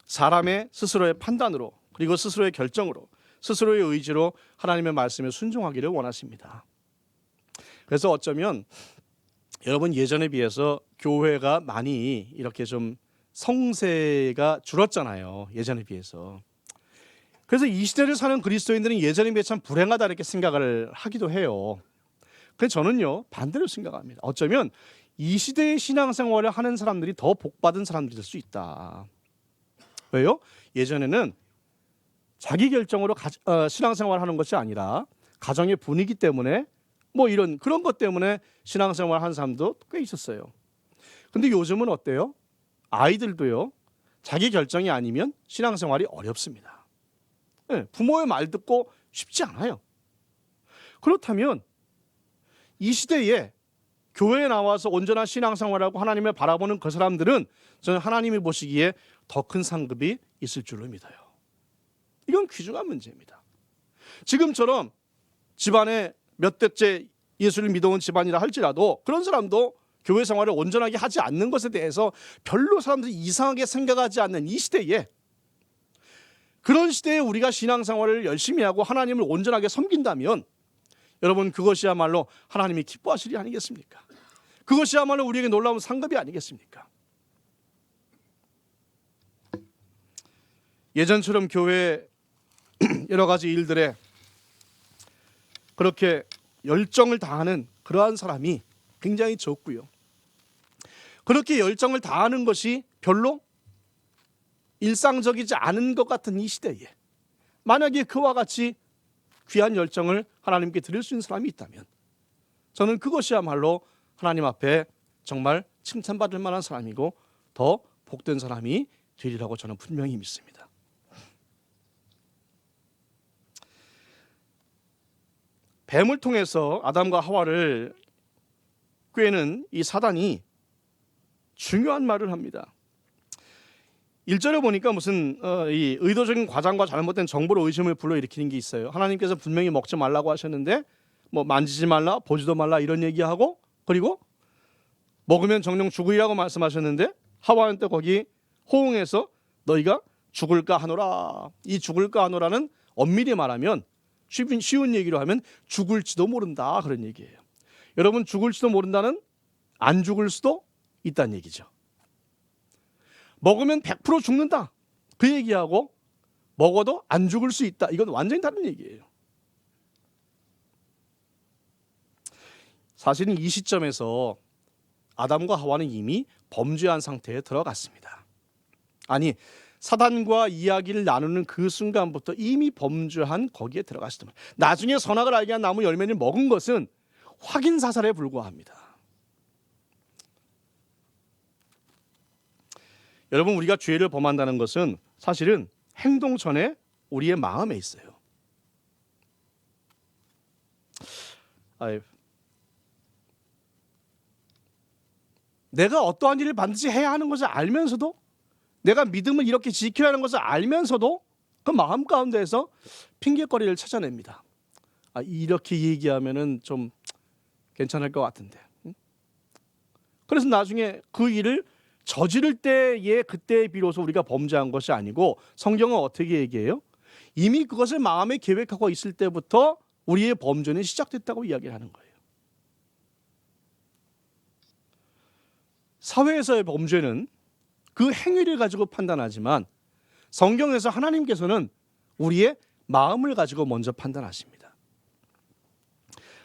사람의 스스로의 판단으로, 그리고 스스로의 결정으로, 스스로의 의지로 하나님의 말씀에 순종하기를 원하십니다. 그래서 어쩌면 여러분, 예전에 비해서 교회가 많이 이렇게 좀 성세가 줄었잖아요, 예전에 비해서. 그래서 이 시대를 사는 그리스도인들은 예전에 비해 참 불행하다 이렇게 생각을 하기도 해요. 그래서 저는요, 반대로 생각합니다. 어쩌면 이 시대의 신앙생활을 하는 사람들이 더 복받은 사람들이 될 수 있다. 왜요? 예전에는 자기 결정으로 신앙생활을 하는 것이 아니라 가정의 분위기 때문에 뭐 이런 그런 것 때문에 신앙생활을 하는 사람도 꽤 있었어요. 근데 요즘은 어때요? 아이들도요, 자기 결정이 아니면 신앙생활이 어렵습니다. 네, 부모의 말 듣고 쉽지 않아요. 그렇다면 이 시대에 교회에 나와서 온전한 신앙생활하고 하나님을 바라보는 그 사람들은 저는 하나님이 보시기에 더 큰 상급이 있을 줄로 믿어요. 이건 귀중한 문제입니다. 지금처럼 집안에 몇 대째 예수를 믿어온 집안이라 할지라도 그런 사람도 교회 생활을 온전하게 하지 않는 것에 대해서 별로 사람들이 이상하게 생각하지 않는 이 시대에, 그런 시대에 우리가 신앙생활을 열심히 하고 하나님을 온전하게 섬긴다면 여러분, 그것이야말로 하나님이 기뻐하실 일 아니겠습니까? 그것이야말로 우리에게 놀라운 상급이 아니겠습니까? 예전처럼 교회 여러 가지 일들에 그렇게 열정을 다하는 그러한 사람이 굉장히 적고요. 그렇게 열정을 다하는 것이 별로 일상적이지 않은 것 같은 이 시대에 만약에 그와 같이 귀한 열정을 하나님께 드릴 수 있는 사람이 있다면 저는 그것이야말로 하나님 앞에 정말 칭찬받을 만한 사람이고 더 복된 사람이 되리라고 저는 분명히 믿습니다. 뱀을 통해서 아담과 하와를 꾀는 이 사단이 중요한 말을 합니다. 1절에 보니까 무슨 이 의도적인 과장과 잘못된 정보로 의심을 불러일으키는 게 있어요. 하나님께서 분명히 먹지 말라고 하셨는데 뭐 만지지 말라, 보지도 말라 이런 얘기하고, 그리고 먹으면 정령 죽으리라고 말씀하셨는데 하와한테 거기 호응해서 너희가 죽을까 하노라. 이 죽을까 하노라는 엄밀히 말하면 쉬운 얘기로 하면 죽을지도 모른다, 그런 얘기예요. 여러분, 죽을지도 모른다는 안 죽을 수도 있다는 얘기죠. 먹으면 100% 죽는다, 그 얘기하고 먹어도 안 죽을 수 있다, 이건 완전히 다른 얘기예요. 사실은 이 시점에서 아담과 하와는 이미 범죄한 상태에 들어갔습니다. 아니, 사단과 이야기를 나누는 그 순간부터 이미 범죄한 거기에 들어갔습니다. 나중에 선악을 알게 한 나무 열매를 먹은 것은 확인 사살에 불과합니다. 여러분, 우리가 죄를 범한다는 것은 사실은 행동 전에 우리의 마음에 있어요. 내가 어떠한 일을 반드시 해야 하는 것을 알면서도, 내가 믿음을 이렇게 지켜야 하는 것을 알면서도 그 마음 가운데에서 핑계거리를 찾아냅니다. 이렇게 얘기하면은 좀 괜찮을 것 같은데. 그래서 나중에 그 일을 저지를 때에 그때에 비로소 우리가 범죄한 것이 아니고 성경은 어떻게 얘기해요? 이미 그것을 마음에 계획하고 있을 때부터 우리의 범죄는 시작됐다고 이야기를 하는 거예요. 사회에서의 범죄는 그 행위를 가지고 판단하지만 성경에서 하나님께서는 우리의 마음을 가지고 먼저 판단하십니다.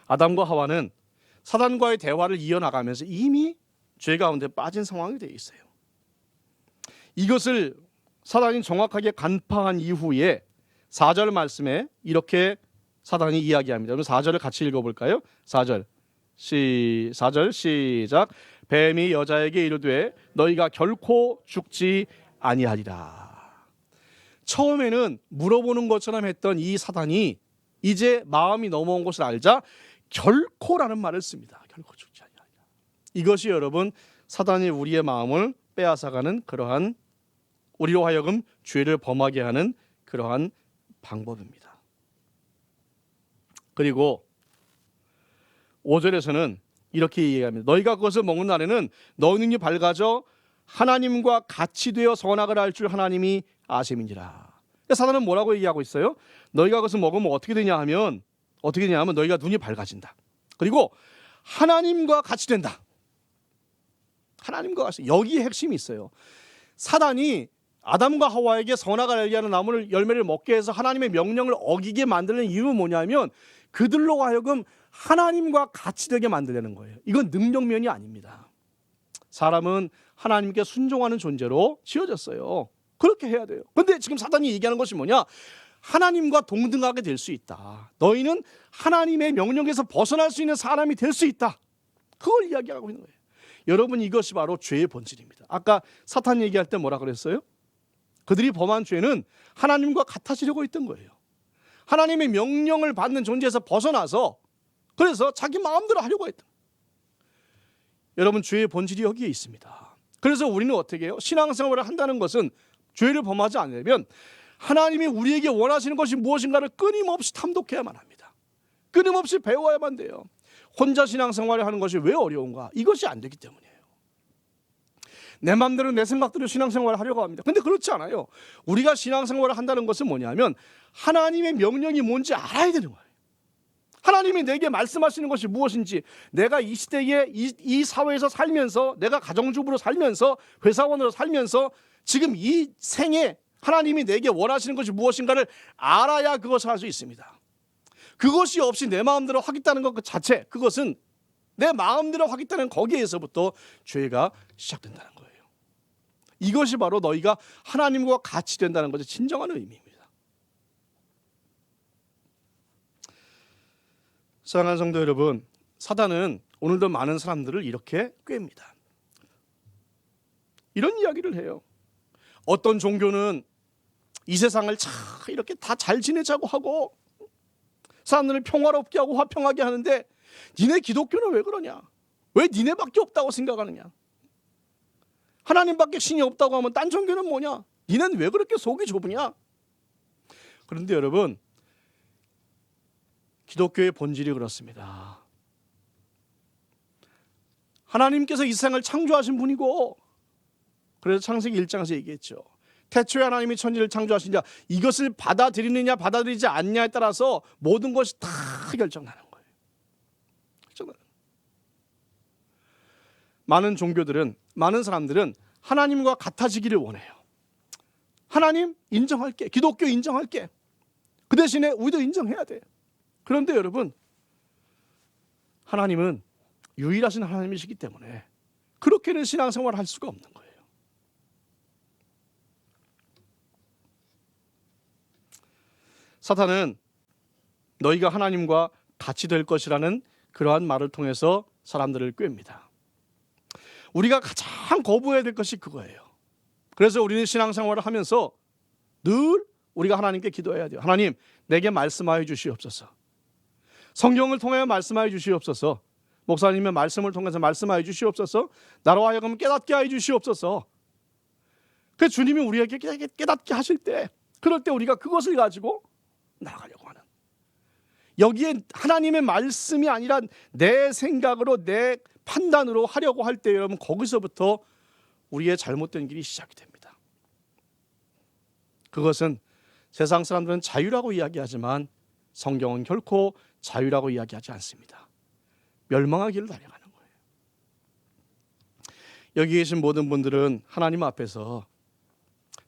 아담과 하와는 사단과의 대화를 이어나가면서 이미 죄 가운데 빠진 상황이 되어 있어요. 이것을 사단이 정확하게 간파한 이후에 4절 말씀에 이렇게 사단이 이야기합니다. 그럼 4절을 같이 읽어볼까요? 4절 시작. 뱀이 여자에게 이르되 너희가 결코 죽지 아니하리라. 처음에는 물어보는 것처럼 했던 이 사단이 이제 마음이 넘어온 것을 알자 결코라는 말을 씁니다. 결코 죽지 아니하리라. 이것이 여러분 사단이 우리의 마음을 빼앗아가는 그러한, 우리로 하여금 죄를 범하게 하는 그러한 방법입니다. 그리고 5절에서는 이렇게 얘기합니다. 너희가 그것을 먹는 날에는 너희 눈이 밝아져 하나님과 같이 되어 선악을 알 줄 하나님이 아심이니라. 사단은 뭐라고 얘기하고 있어요? 너희가 그것을 먹으면 어떻게 되냐하면 너희가 눈이 밝아진다. 그리고 하나님과 같이 된다. 하나님과 같이. 여기에 핵심이 있어요. 사단이 아담과 하와에게 선악을 알게 하는 나무를 열매를 먹게 해서 하나님의 명령을 어기게 만드는 이유는 뭐냐면 그들로 하여금 하나님과 같이 되게 만들려는 거예요. 이건 능력면이 아닙니다. 사람은 하나님께 순종하는 존재로 지어졌어요. 그렇게 해야 돼요. 그런데 지금 사단이 얘기하는 것이 뭐냐? 하나님과 동등하게 될 수 있다. 너희는 하나님의 명령에서 벗어날 수 있는 사람이 될 수 있다. 그걸 이야기하고 있는 거예요. 여러분, 이것이 바로 죄의 본질입니다. 아까 사탄 얘기할 때 뭐라 그랬어요? 그들이 범한 죄는 하나님과 같아지려고 했던 거예요. 하나님의 명령을 받는 존재에서 벗어나서 그래서 자기 마음대로 하려고 했던 거예요. 여러분, 죄의 본질이 여기에 있습니다. 그래서 우리는 어떻게 해요? 신앙생활을 한다는 것은 죄를 범하지 않으려면 하나님이 우리에게 원하시는 것이 무엇인가를 끊임없이 탐독해야만 합니다. 끊임없이 배워야만 돼요. 혼자 신앙생활을 하는 것이 왜 어려운가? 이것이 안 되기 때문이에요. 내 마음대로 내 생각대로 신앙생활을 하려고 합니다. 근데 그렇지 않아요. 우리가 신앙생활을 한다는 것은 뭐냐면 하나님의 명령이 뭔지 알아야 되는 거예요. 하나님이 내게 말씀하시는 것이 무엇인지, 내가 이 시대에 이 사회에서 살면서, 내가 가정주부로 살면서, 회사원으로 살면서 지금 이 생에 하나님이 내게 원하시는 것이 무엇인가를 알아야 그것을 할 수 있습니다. 그것이 없이 내 마음대로 하겠다는 것 그 자체, 그것은 내 마음대로 하겠다는 거기에서부터 죄가 시작된다는 거예요. 이것이 바로 너희가 하나님과 같이 된다는 것의 진정한 의미입니다. 사랑하는 성도 여러분, 사단은 오늘도 많은 사람들을 이렇게 꾀입니다. 이런 이야기를 해요. 어떤 종교는 이 세상을 참 이렇게 다 잘 지내자고 하고 사람들을 평화롭게 하고 화평하게 하는데 니네 기독교는 왜 그러냐? 왜 니네밖에 없다고 생각하느냐? 하나님밖에 신이 없다고 하면 딴 종교는 뭐냐? 니네는 왜 그렇게 속이 좁으냐? 그런데 여러분, 기독교의 본질이 그렇습니다. 하나님께서 이 세상을 창조하신 분이고, 그래서 창세기 1장에서 얘기했죠. 태초에 하나님이 천지를 창조하신 자, 이것을 받아들이느냐 받아들이지 않냐에 따라서 모든 것이 다 결정나는 거예요. 많은 종교들은, 많은 사람들은 하나님과 같아지기를 원해요. 하나님 인정할게, 기독교 인정할게, 그 대신에 우리도 인정해야 돼. 그런데 여러분, 하나님은 유일하신 하나님이시기 때문에 그렇게는 신앙생활을 할 수가 없는 거예요. 사탄은 너희가 하나님과 같이 될 것이라는 그러한 말을 통해서 사람들을 꾀입니다. 우리가 가장 거부해야 될 것이 그거예요. 그래서 우리는 신앙생활을 하면서 늘 우리가 하나님께 기도해야 돼요. 하나님, 내게 말씀하여 주시옵소서. 성경을 통하여 말씀하여 주시옵소서. 목사님의 말씀을 통해서 말씀하여 주시옵소서. 나로 하여금 깨닫게 하여 주시옵소서. 그 주님이 우리에게 깨닫게 하실 때, 그럴 때 우리가 그것을 가지고 나아가려고 하는, 여기에 하나님의 말씀이 아니라 내 생각으로 내 판단으로 하려고 할 때 여러분 거기서부터 우리의 잘못된 길이 시작이 됩니다. 그것은 세상 사람들은 자유라고 이야기하지만 성경은 결코 자유라고 이야기하지 않습니다. 멸망하기를 달려가는 거예요. 여기 계신 모든 분들은 하나님 앞에서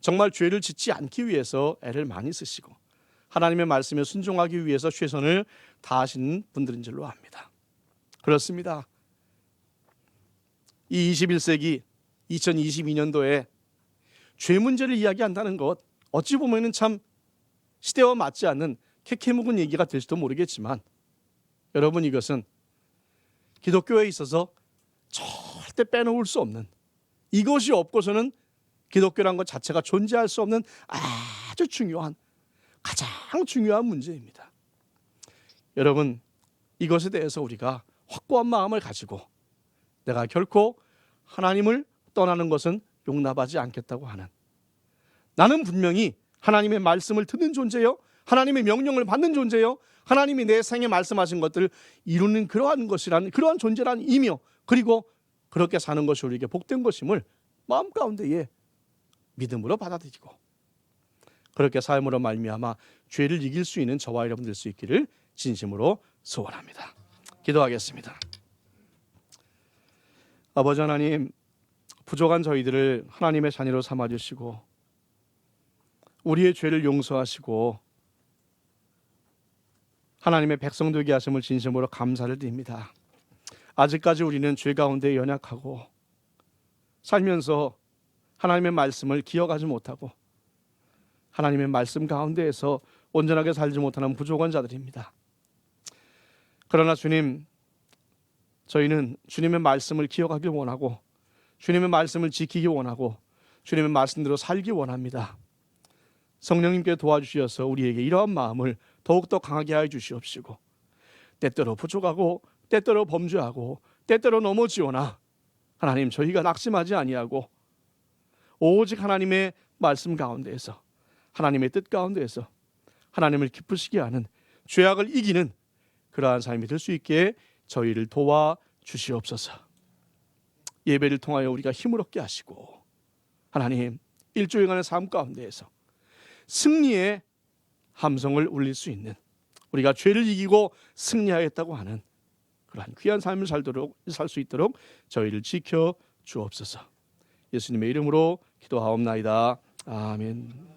정말 죄를 짓지 않기 위해서 애를 많이 쓰시고 하나님의 말씀에 순종하기 위해서 최선을 다하시는 분들인 줄로 압니다. 그렇습니다. 이 21세기 2022년도에 죄 문제를 이야기한다는 것 어찌 보면 참 시대와 맞지 않는 캐캐묵은 얘기가 될지도 모르겠지만 여러분 이것은 기독교에 있어서 절대 빼놓을 수 없는, 이것이 없고서는 기독교란 것 자체가 존재할 수 없는 아주 중요한, 가장 중요한 문제입니다. 여러분 이것에 대해서 우리가 확고한 마음을 가지고 내가 결코 하나님을 떠나는 것은 용납하지 않겠다고 하는, 나는 분명히 하나님의 말씀을 듣는 존재요, 하나님의 명령을 받는 존재요, 하나님이 내 생에 말씀하신 것들을 이루는 그러한 것이라는, 그러한 존재라는 이며, 그리고 그렇게 사는 것이 우리에게 복된 것임을 마음 가운데에 믿음으로 받아들이고 그렇게 삶으로 말미암아 죄를 이길 수 있는 저와 여러분 될 수 있기를 진심으로 소원합니다. 기도하겠습니다. 아버지 하나님, 부족한 저희들을 하나님의 자녀로 삼아주시고 우리의 죄를 용서하시고 하나님의 백성 되게 하심을 진심으로 감사를 드립니다. 아직까지 우리는 죄 가운데 연약하고 살면서 하나님의 말씀을 기억하지 못하고 하나님의 말씀 가운데에서 온전하게 살지 못하는 부족한 자들입니다. 그러나 주님, 저희는 주님의 말씀을 기억하길 원하고 주님의 말씀을 지키기 원하고 주님의 말씀대로 살기 원합니다. 성령님께 도와주셔서 우리에게 이러한 마음을 더욱더 강하게 하여 주시옵시고 때때로 부족하고 때때로 범죄하고 때때로 넘어지오나 하나님 저희가 낙심하지 아니하고 오직 하나님의 말씀 가운데에서 하나님의 뜻 가운데에서 하나님을 기쁘시게 하는 죄악을 이기는 그러한 삶이 될 수 있게 저희를 도와주시옵소서. 예배를 통하여 우리가 힘을 얻게 하시고 하나님 일주일간의 삶 가운데에서 승리의 함성을 울릴 수 있는, 우리가 죄를 이기고 승리하였다고 하는 그러한 귀한 삶을 살 수 있도록 저희를 지켜 주옵소서. 예수님의 이름으로 기도하옵나이다. 아멘.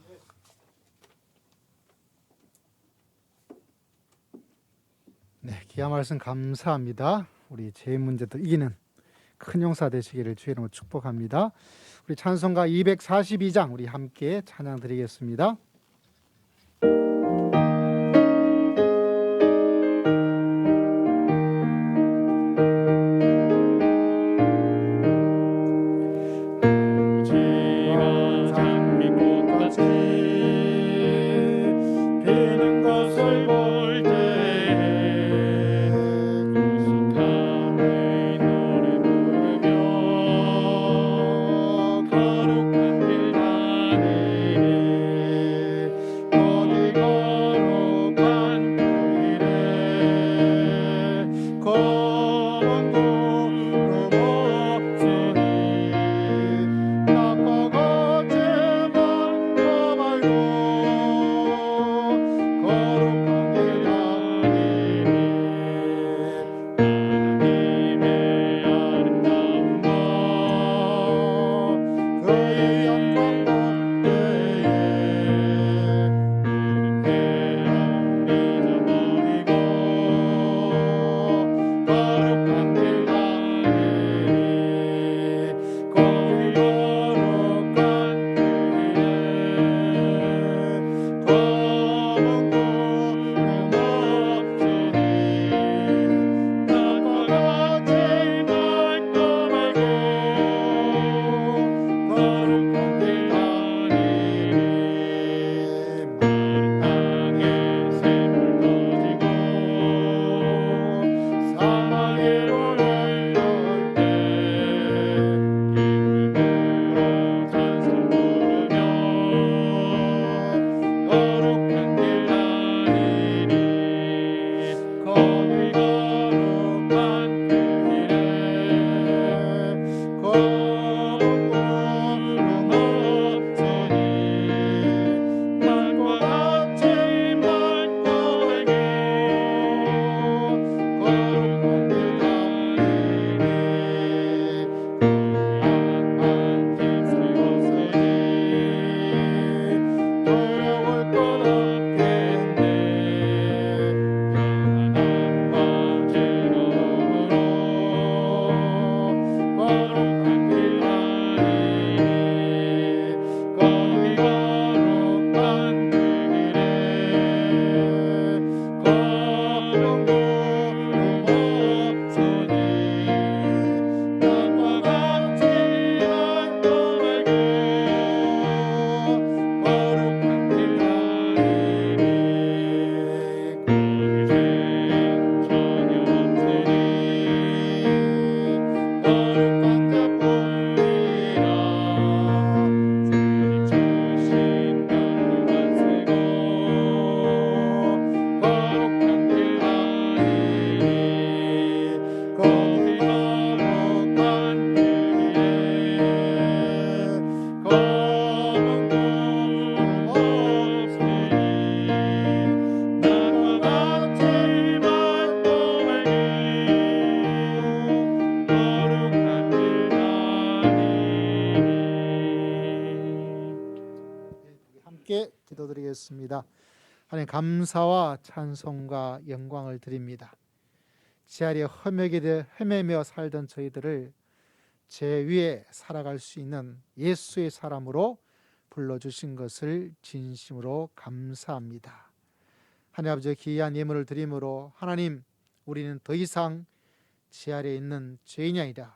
네, 귀한 말씀 감사합니다. 우리 죄 문제도 이기는 큰 용사 되시기를 주의 이름으로 축복합니다. 우리 찬송가 242장 우리 함께 찬양 드리겠습니다. 함께 기도드리겠습니다. 하나님, 감사와 찬송과 영광을 드립니다. 지하에 헤매며 살던 저희들을 제 위에 살아갈 수 있는 예수의 사람으로 불러주신 것을 진심으로 감사합니다. 하나님 아버지, 귀한 예물을 드림으로 하나님, 우리는 더 이상 지하에 있는 죄인이 아니라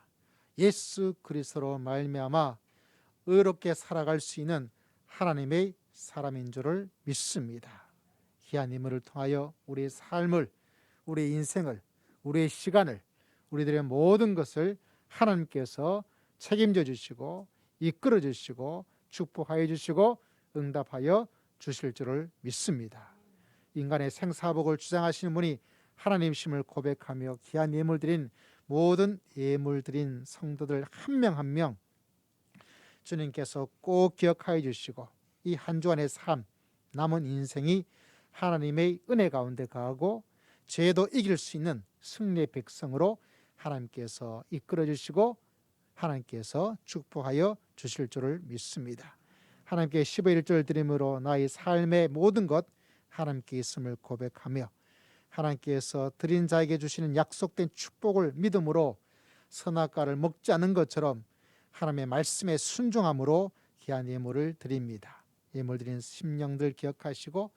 예수 그리스도로 말미암아 의롭게 살아갈 수 있는 하나님의 사람인 줄을 믿습니다. 귀한 예물을 통하여 우리의 삶을, 우리의 인생을, 우리의 시간을, 우리들의 모든 것을 하나님께서 책임져 주시고 이끌어 주시고 축복하여 주시고 응답하여 주실 줄을 믿습니다. 인간의 생사복을 주장하시는 분이 하나님이심을 고백하며 귀한 예물 드린 모든 예물 드린 성도들 한 명 한 명 주님께서 꼭 기억하여 주시고 이 한 주간의 삶, 남은 인생이 하나님의 은혜 가운데 가고 죄도 이길 수 있는 승리의 백성으로 하나님께서 이끌어 주시고 하나님께서 축복하여 주실 줄을 믿습니다. 하나님께 15일 1절 드림으로 나의 삶의 모든 것 하나님께 있음을 고백하며 하나님께서 드린 자에게 주시는 약속된 축복을 믿음으로 선악과를 먹지 않은 것처럼 하나님의 말씀에 순종함으로 귀한 예물을 드립니다. 예물 드린 심령들 기억하시고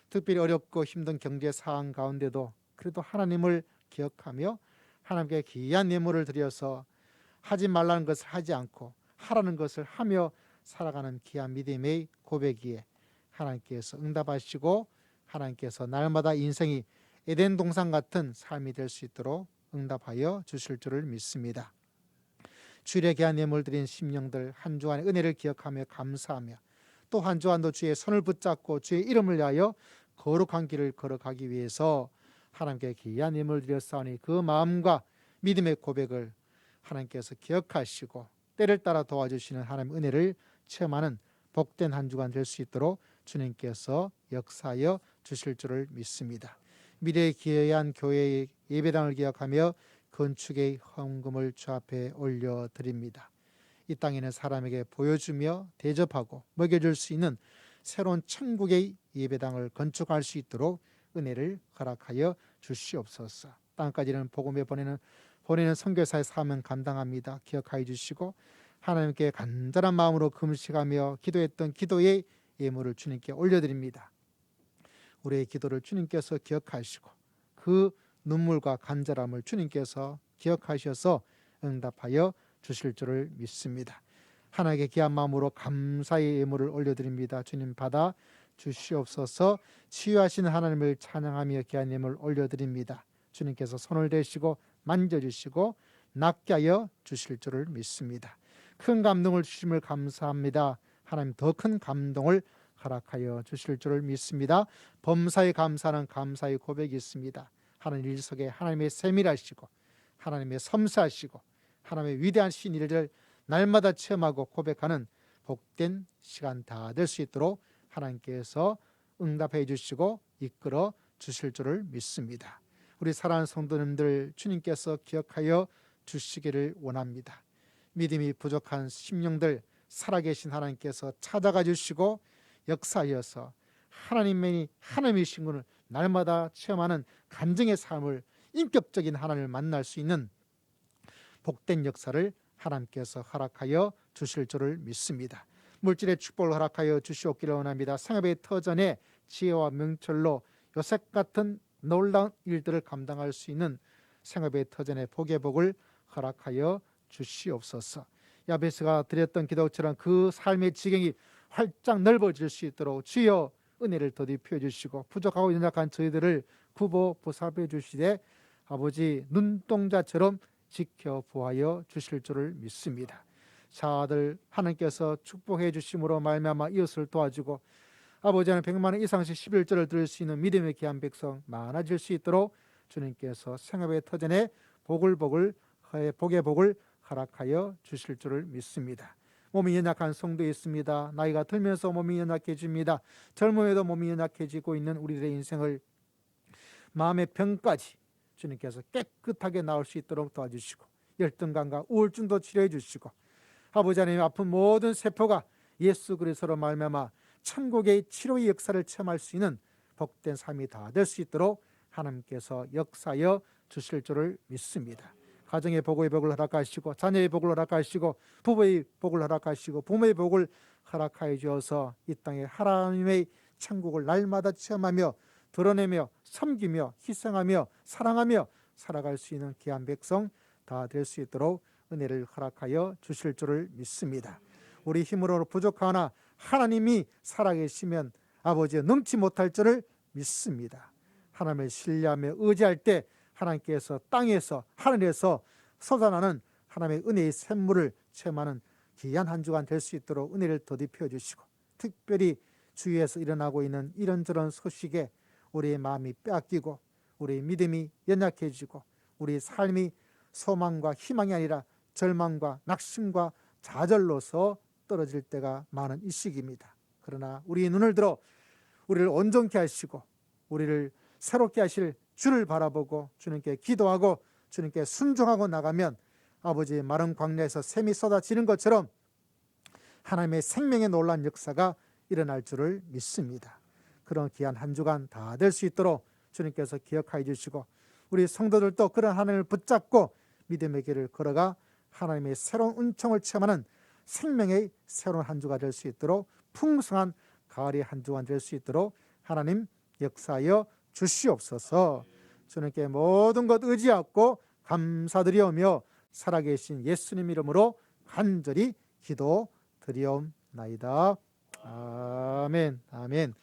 특별히 어렵고 힘든 경제 상황 가운데도 그래도 하나님을 기억하며 하나님께 귀한 예물을 드려서 하지 말라는 것을 하지 않고 하라는 것을 하며 살아가는 귀한 믿음의 고백이에 하나님께서 응답하시고 하나님께서 날마다 인생이 에덴 동산 같은 삶이 될 수 있도록 응답하여 주실 줄을 믿습니다. 주일에 귀한 예물 드린 심령들 한 주간의 은혜를 기억하며 감사하며 또 한 주간도 주의 손을 붙잡고 주의 이름을 위하여 거룩한 길을 걸어가기 위해서 하나님께 귀한 예물 드렸사오니 그 마음과 믿음의 고백을 하나님께서 기억하시고 때를 따라 도와주시는 하나님의 은혜를 체험하는 복된 한 주간 될 수 있도록 주님께서 역사하여 주실 줄을 믿습니다. 미래에 기여한 교회의 예배당을 기억하며 건축의 헌금을 주 앞에 올려드립니다. 이 땅에는 사람에게 보여주며 대접하고 먹여줄 수 있는 새로운 천국의 예배당을 건축할 수 있도록 은혜를 허락하여 주시옵소서. 땅까지는 복음에 보내는 선교사의 사명 감당합니다. 기억하여 주시고 하나님께 간절한 마음으로 금식하며 기도했던 기도의 예물을 주님께 올려드립니다. 우리의 기도를 주님께서 기억하시고 그 눈물과 간절함을 주님께서 기억하셔서 응답하여 주실 줄을 믿습니다. 하나님께 귀한 마음으로 감사의 예물을 올려드립니다. 주님 받아 주시옵소서. 치유하시는 하나님을 찬양하며 귀한 예물을 올려드립니다. 주님께서 손을 대시고 만져주시고 낫게 하여 주실 줄을 믿습니다. 큰 감동을 주심을 감사합니다. 하나님 더 큰 감동을 허락하여 주실 줄을 믿습니다. 범사에 감사하는 감사의 고백이 있습니다. 하나님 일 속에 하나님의 세밀하시고 하나님의 섬세하시고 하나님의 위대한 신 일을 날마다 체험하고 고백하는 복된 시간 다 될 수 있도록 하나님께서 응답해 주시고 이끌어 주실 줄을 믿습니다. 우리 사랑하는 성도님들 주님께서 기억하여 주시기를 원합니다. 믿음이 부족한 심령들 살아계신 하나님께서 찾아가 주시고 역사하여서 하나님이신 분을 날마다 체험하는 간증의 삶을 인격적인 하나님을 만날 수 있는 복된 역사를 하나님께서 허락하여 주실 줄을 믿습니다. 물질의 축복을 허락하여 주시옵기를 원합니다. 생업의 터전에 지혜와 명철로 요셉 같은 놀라운 일들을 감당할 수 있는 생업의 터전의 복의 복을 허락하여 주시옵소서. 야베스가 드렸던 기도처럼 그 삶의 지경이 활짝 넓어질 수 있도록 주여 은혜를 더디펴 주시고 부족하고 연약한 저희들을 구보 보살펴 주시되 아버지 눈동자처럼 지켜보아여 주실 줄을 믿습니다. 자아들 하나님께서 축복해 주심으로 말미암아 이웃을 도와주고 아버지는 100만 원 이상씩 11절을 드릴 수 있는 믿음의 귀한 백성 많아질 수 있도록 주님께서 생업의 터전에 복의 복을 허락하여 주실 줄을 믿습니다. 몸이 연약한 성도 있습니다. 나이가 들면서 몸이 연약해집니다. 젊음에도 몸이 연약해지고 있는 우리들의 인생을 마음의 병까지 주님께서 깨끗하게 나올 수 있도록 도와주시고 열등감과 우울증도 치료해 주시고 아버지 하나님 아픈 모든 세포가 예수 그리스도로 말미암아 천국의 치료의 역사를 체험할 수 있는 복된 삶이 다 될 수 있도록 하나님께서 역사하여 주실 줄을 믿습니다. 가정의 복의 복을 허락하시고 자녀의 복을 허락하시고 부부의 복을 허락하시고 부모의 복을 허락하여 주어서 이 땅에 하나님의 천국을 날마다 체험하며 드러내며 섬기며 희생하며 사랑하며 살아갈 수 있는 귀한 백성 다 될 수 있도록 은혜를 허락하여 주실 줄을 믿습니다. 우리 힘으로 부족하나 하나님이 살아계시면 아버지의 능치 못할 줄을 믿습니다. 하나님을 신뢰하며 의지할 때 하나님께서 땅에서 하늘에서 솟아나는 하나님의 은혜의 샘물을 체험하는 귀한 한 주간 될 수 있도록 은혜를 더딥혀 주시고, 특별히 주위에서 일어나고 있는 이런저런 소식에 우리의 마음이 빼앗기고 우리의 믿음이 연약해지고 우리의 삶이 소망과 희망이 아니라 절망과 낙심과 좌절로서 떨어질 때가 많은 이 시기입니다. 그러나 우리의 눈을 들어 우리를 온전케 하시고 우리를 새롭게 하실 주를 바라보고 주님께 기도하고 주님께 순종하고 나가면 아버지의 마른 광야에서 샘이 쏟아지는 것처럼 하나님의 생명의 놀라운 역사가 일어날 줄을 믿습니다. 그런 귀한 한 주간 다 될 수 있도록 주님께서 기억하여 주시고 우리 성도들도 그런 하나님을 붙잡고 믿음의 길을 걸어가 하나님의 새로운 은총을 체험하는 생명의 새로운 한 주가 될 수 있도록 풍성한 가을의 한 주간 될 수 있도록 하나님 역사하여 주시옵소서. 주님께 모든 것 의지하고 감사드리오며 살아계신 예수님 이름으로 간절히 기도드리옵나이다. 아멘. 아멘.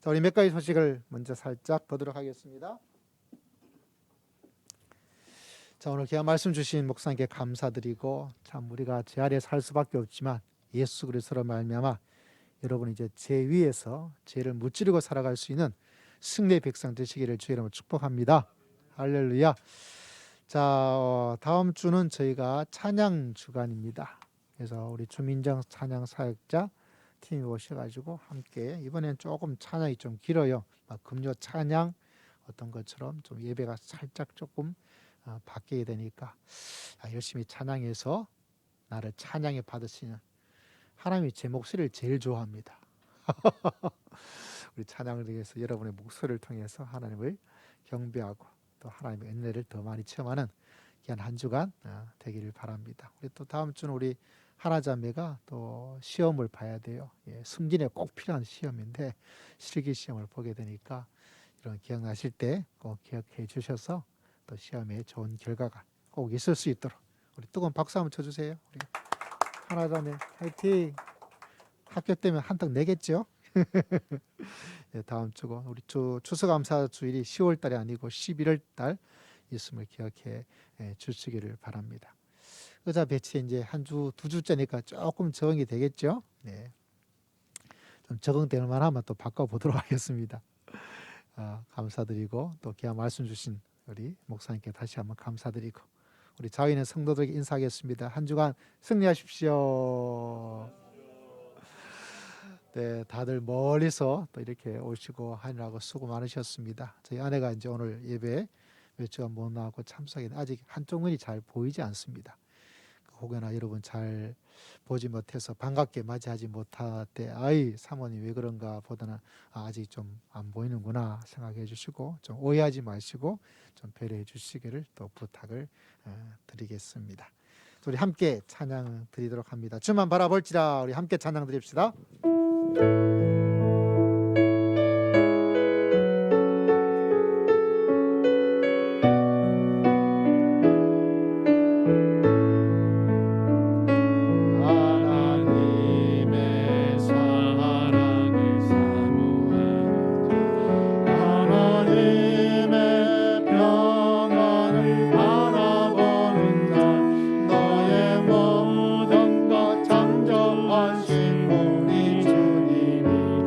자, 우리 몇 가지 소식을 먼저 살짝 보도록 하겠습니다. 자, 오늘 귀한 말씀 주신 목사님께 감사드리고, 참 우리가 제 아래 살 수밖에 없지만 예수 그리스도로 말미암아 여러분 이제 제 위에서 죄를 무찌르고 살아갈 수 있는 승리의 백성 되시기를 주의 이름으로 축복합니다. 할렐루야. 자, 다음 주는 저희가 찬양 주간입니다. 그래서 우리 주민정 찬양 사역자 팀이 오셔가지고 함께, 이번엔 조금 찬양이 좀 길어요. 막 금요 찬양 어떤 것처럼 좀 예배가 살짝 조금 바뀌게 되니까 열심히 찬양해서 나를 찬양해 받으시는, 하나님이 제 목소리를 제일 좋아합니다. 우리 찬양을 위해서 여러분의 목소리를 통해서 하나님을 경배하고 또 하나님의 은혜를 더 많이 체험하는 귀한 한 주간 되기를 바랍니다. 우리 또 다음 주는 우리 하나자매가 또 시험을 봐야 돼요. 승진에 꼭 필요한 시험인데 실기 시험을 보게 되니까 이런 기억나실 때 꼭 기억해 주셔서 또 시험에 좋은 결과가 꼭 있을 수 있도록 우리 뜨거운 박수 한번 쳐주세요. 우리 하나자매 화이팅! 합격되면 한턱 내겠죠? 다음 주고 우리 추수감사 주일이 10월 달이 아니고 11월 달 있음을 기억해 주시기를 바랍니다. 의자 배치 이제 한 주, 두 주째니까 조금 적응이 되겠죠? 네. 좀 적응될 만하면 또 바꿔보도록 하겠습니다. 감사드리고 또 귀한 말씀 주신 우리 목사님께 다시 한번 감사드리고 우리 자위는 성도들에게 인사하겠습니다. 한 주간 승리하십시오. 네, 다들 멀리서 또 이렇게 오시고 하느라고 수고 많으셨습니다. 저희 아내가 이제 오늘 예배 몇 주간 못 나왔고 참석했는데 아직 한쪽 눈이 잘 보이지 않습니다. 혹여나 여러분 잘 보지 못해서 반갑게 맞이하지 못할 때 아이 사모님 왜 그런가 보다는 아직 좀 안 보이는구나 생각해 주시고 좀 오해하지 마시고 좀 배려해 주시기를 또 부탁을 드리겠습니다. 우리 함께 찬양 드리도록 합니다. 주만 바라볼지라. 우리 함께 찬양 드립시다. 모든 것 창조하신 우리 주님이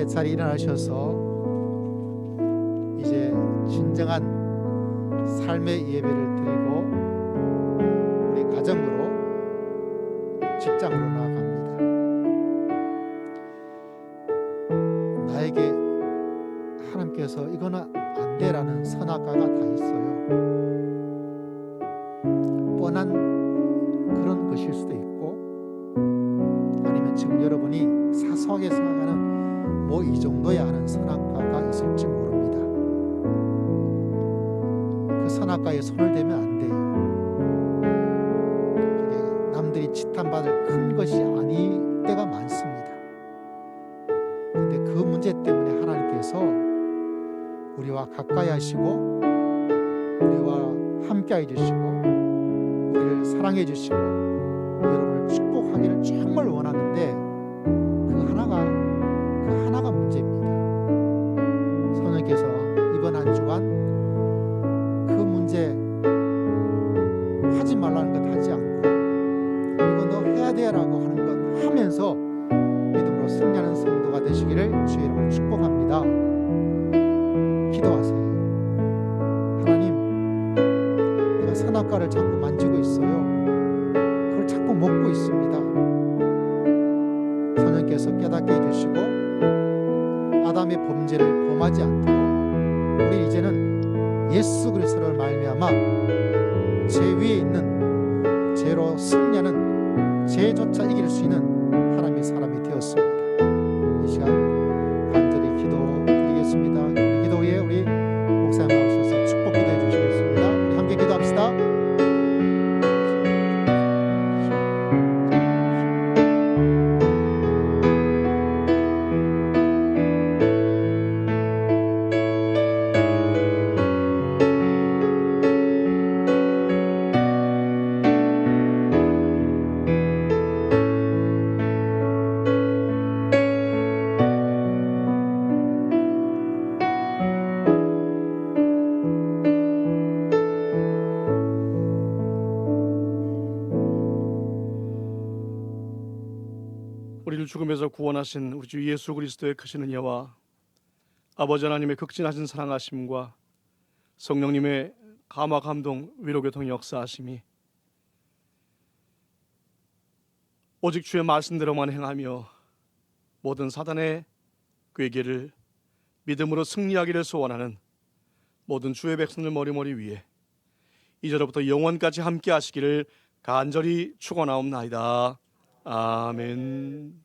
함께 자리에 일어나셔서 이제 진정한 삶의 예배를 드리고 우리 가정으로 직장으로 나아갑니다. 나에게 하나님께서 이거는 안 돼라는 선악과가 다 있어요. 뻔한 그런 것일 수도 있고, 아니면 지금 여러분이 사소하게 생각하는 뭐 이 정도야 하는 선악과가 있을지 모릅니다. 그 선악과에 손을 대면 안 돼요. 그게 남들이 지탄받을 큰 것이 아닐 때가 많습니다. 그런데 그 문제 때문에 하나님께서 우리와 가까이 하시고 우리와 함께 해주시고 우리를 사랑해 주시고 여러분을 축복하기를 정말 원하는데 그 하나가 문제입니다. 성령께서 이번 한 주간 그 문제 하지 말라는 것 하지 않고 이거 너 해야 돼라고 하는 것 하면서 믿음으로 승리하는 성도가 되시기를 주의 이름으로 축복합니다. 기도하세요. 하나님, 내가 선악과를 자꾸 만지고 있어요. 그걸 자꾸 먹고 있습니다. 성령께서 깨닫게 해주시고 아담의 범죄를 범하지 않도록 우리 이제는 예수 그리스도를 말미암아 죄 위에 있는 죄로 승리하는 죄조차 이길 수 있는 하나님의 사람이 되었습니다. 이 시간 간절히 기도드리겠습니다. 우리 기도에 우리 목사님 나오셔서 축복 기도해 주시겠습니다. 우리 함께 기도합시다. 우리를 죽음에서 구원하신 우리 주 예수 그리스도의 크신 은혜와 아버지 하나님의 극진하신 사랑하심과 성령님의 감화 감동 위로 교통 역사하심이 오직 주의 말씀대로만 행하며 모든 사단의 궤계를 믿음으로 승리하기를 소원하는 모든 주의 백성들 머리머리 위에 이제로부터 영원까지 함께 하시기를 간절히 축원하옵나이다. 아멘.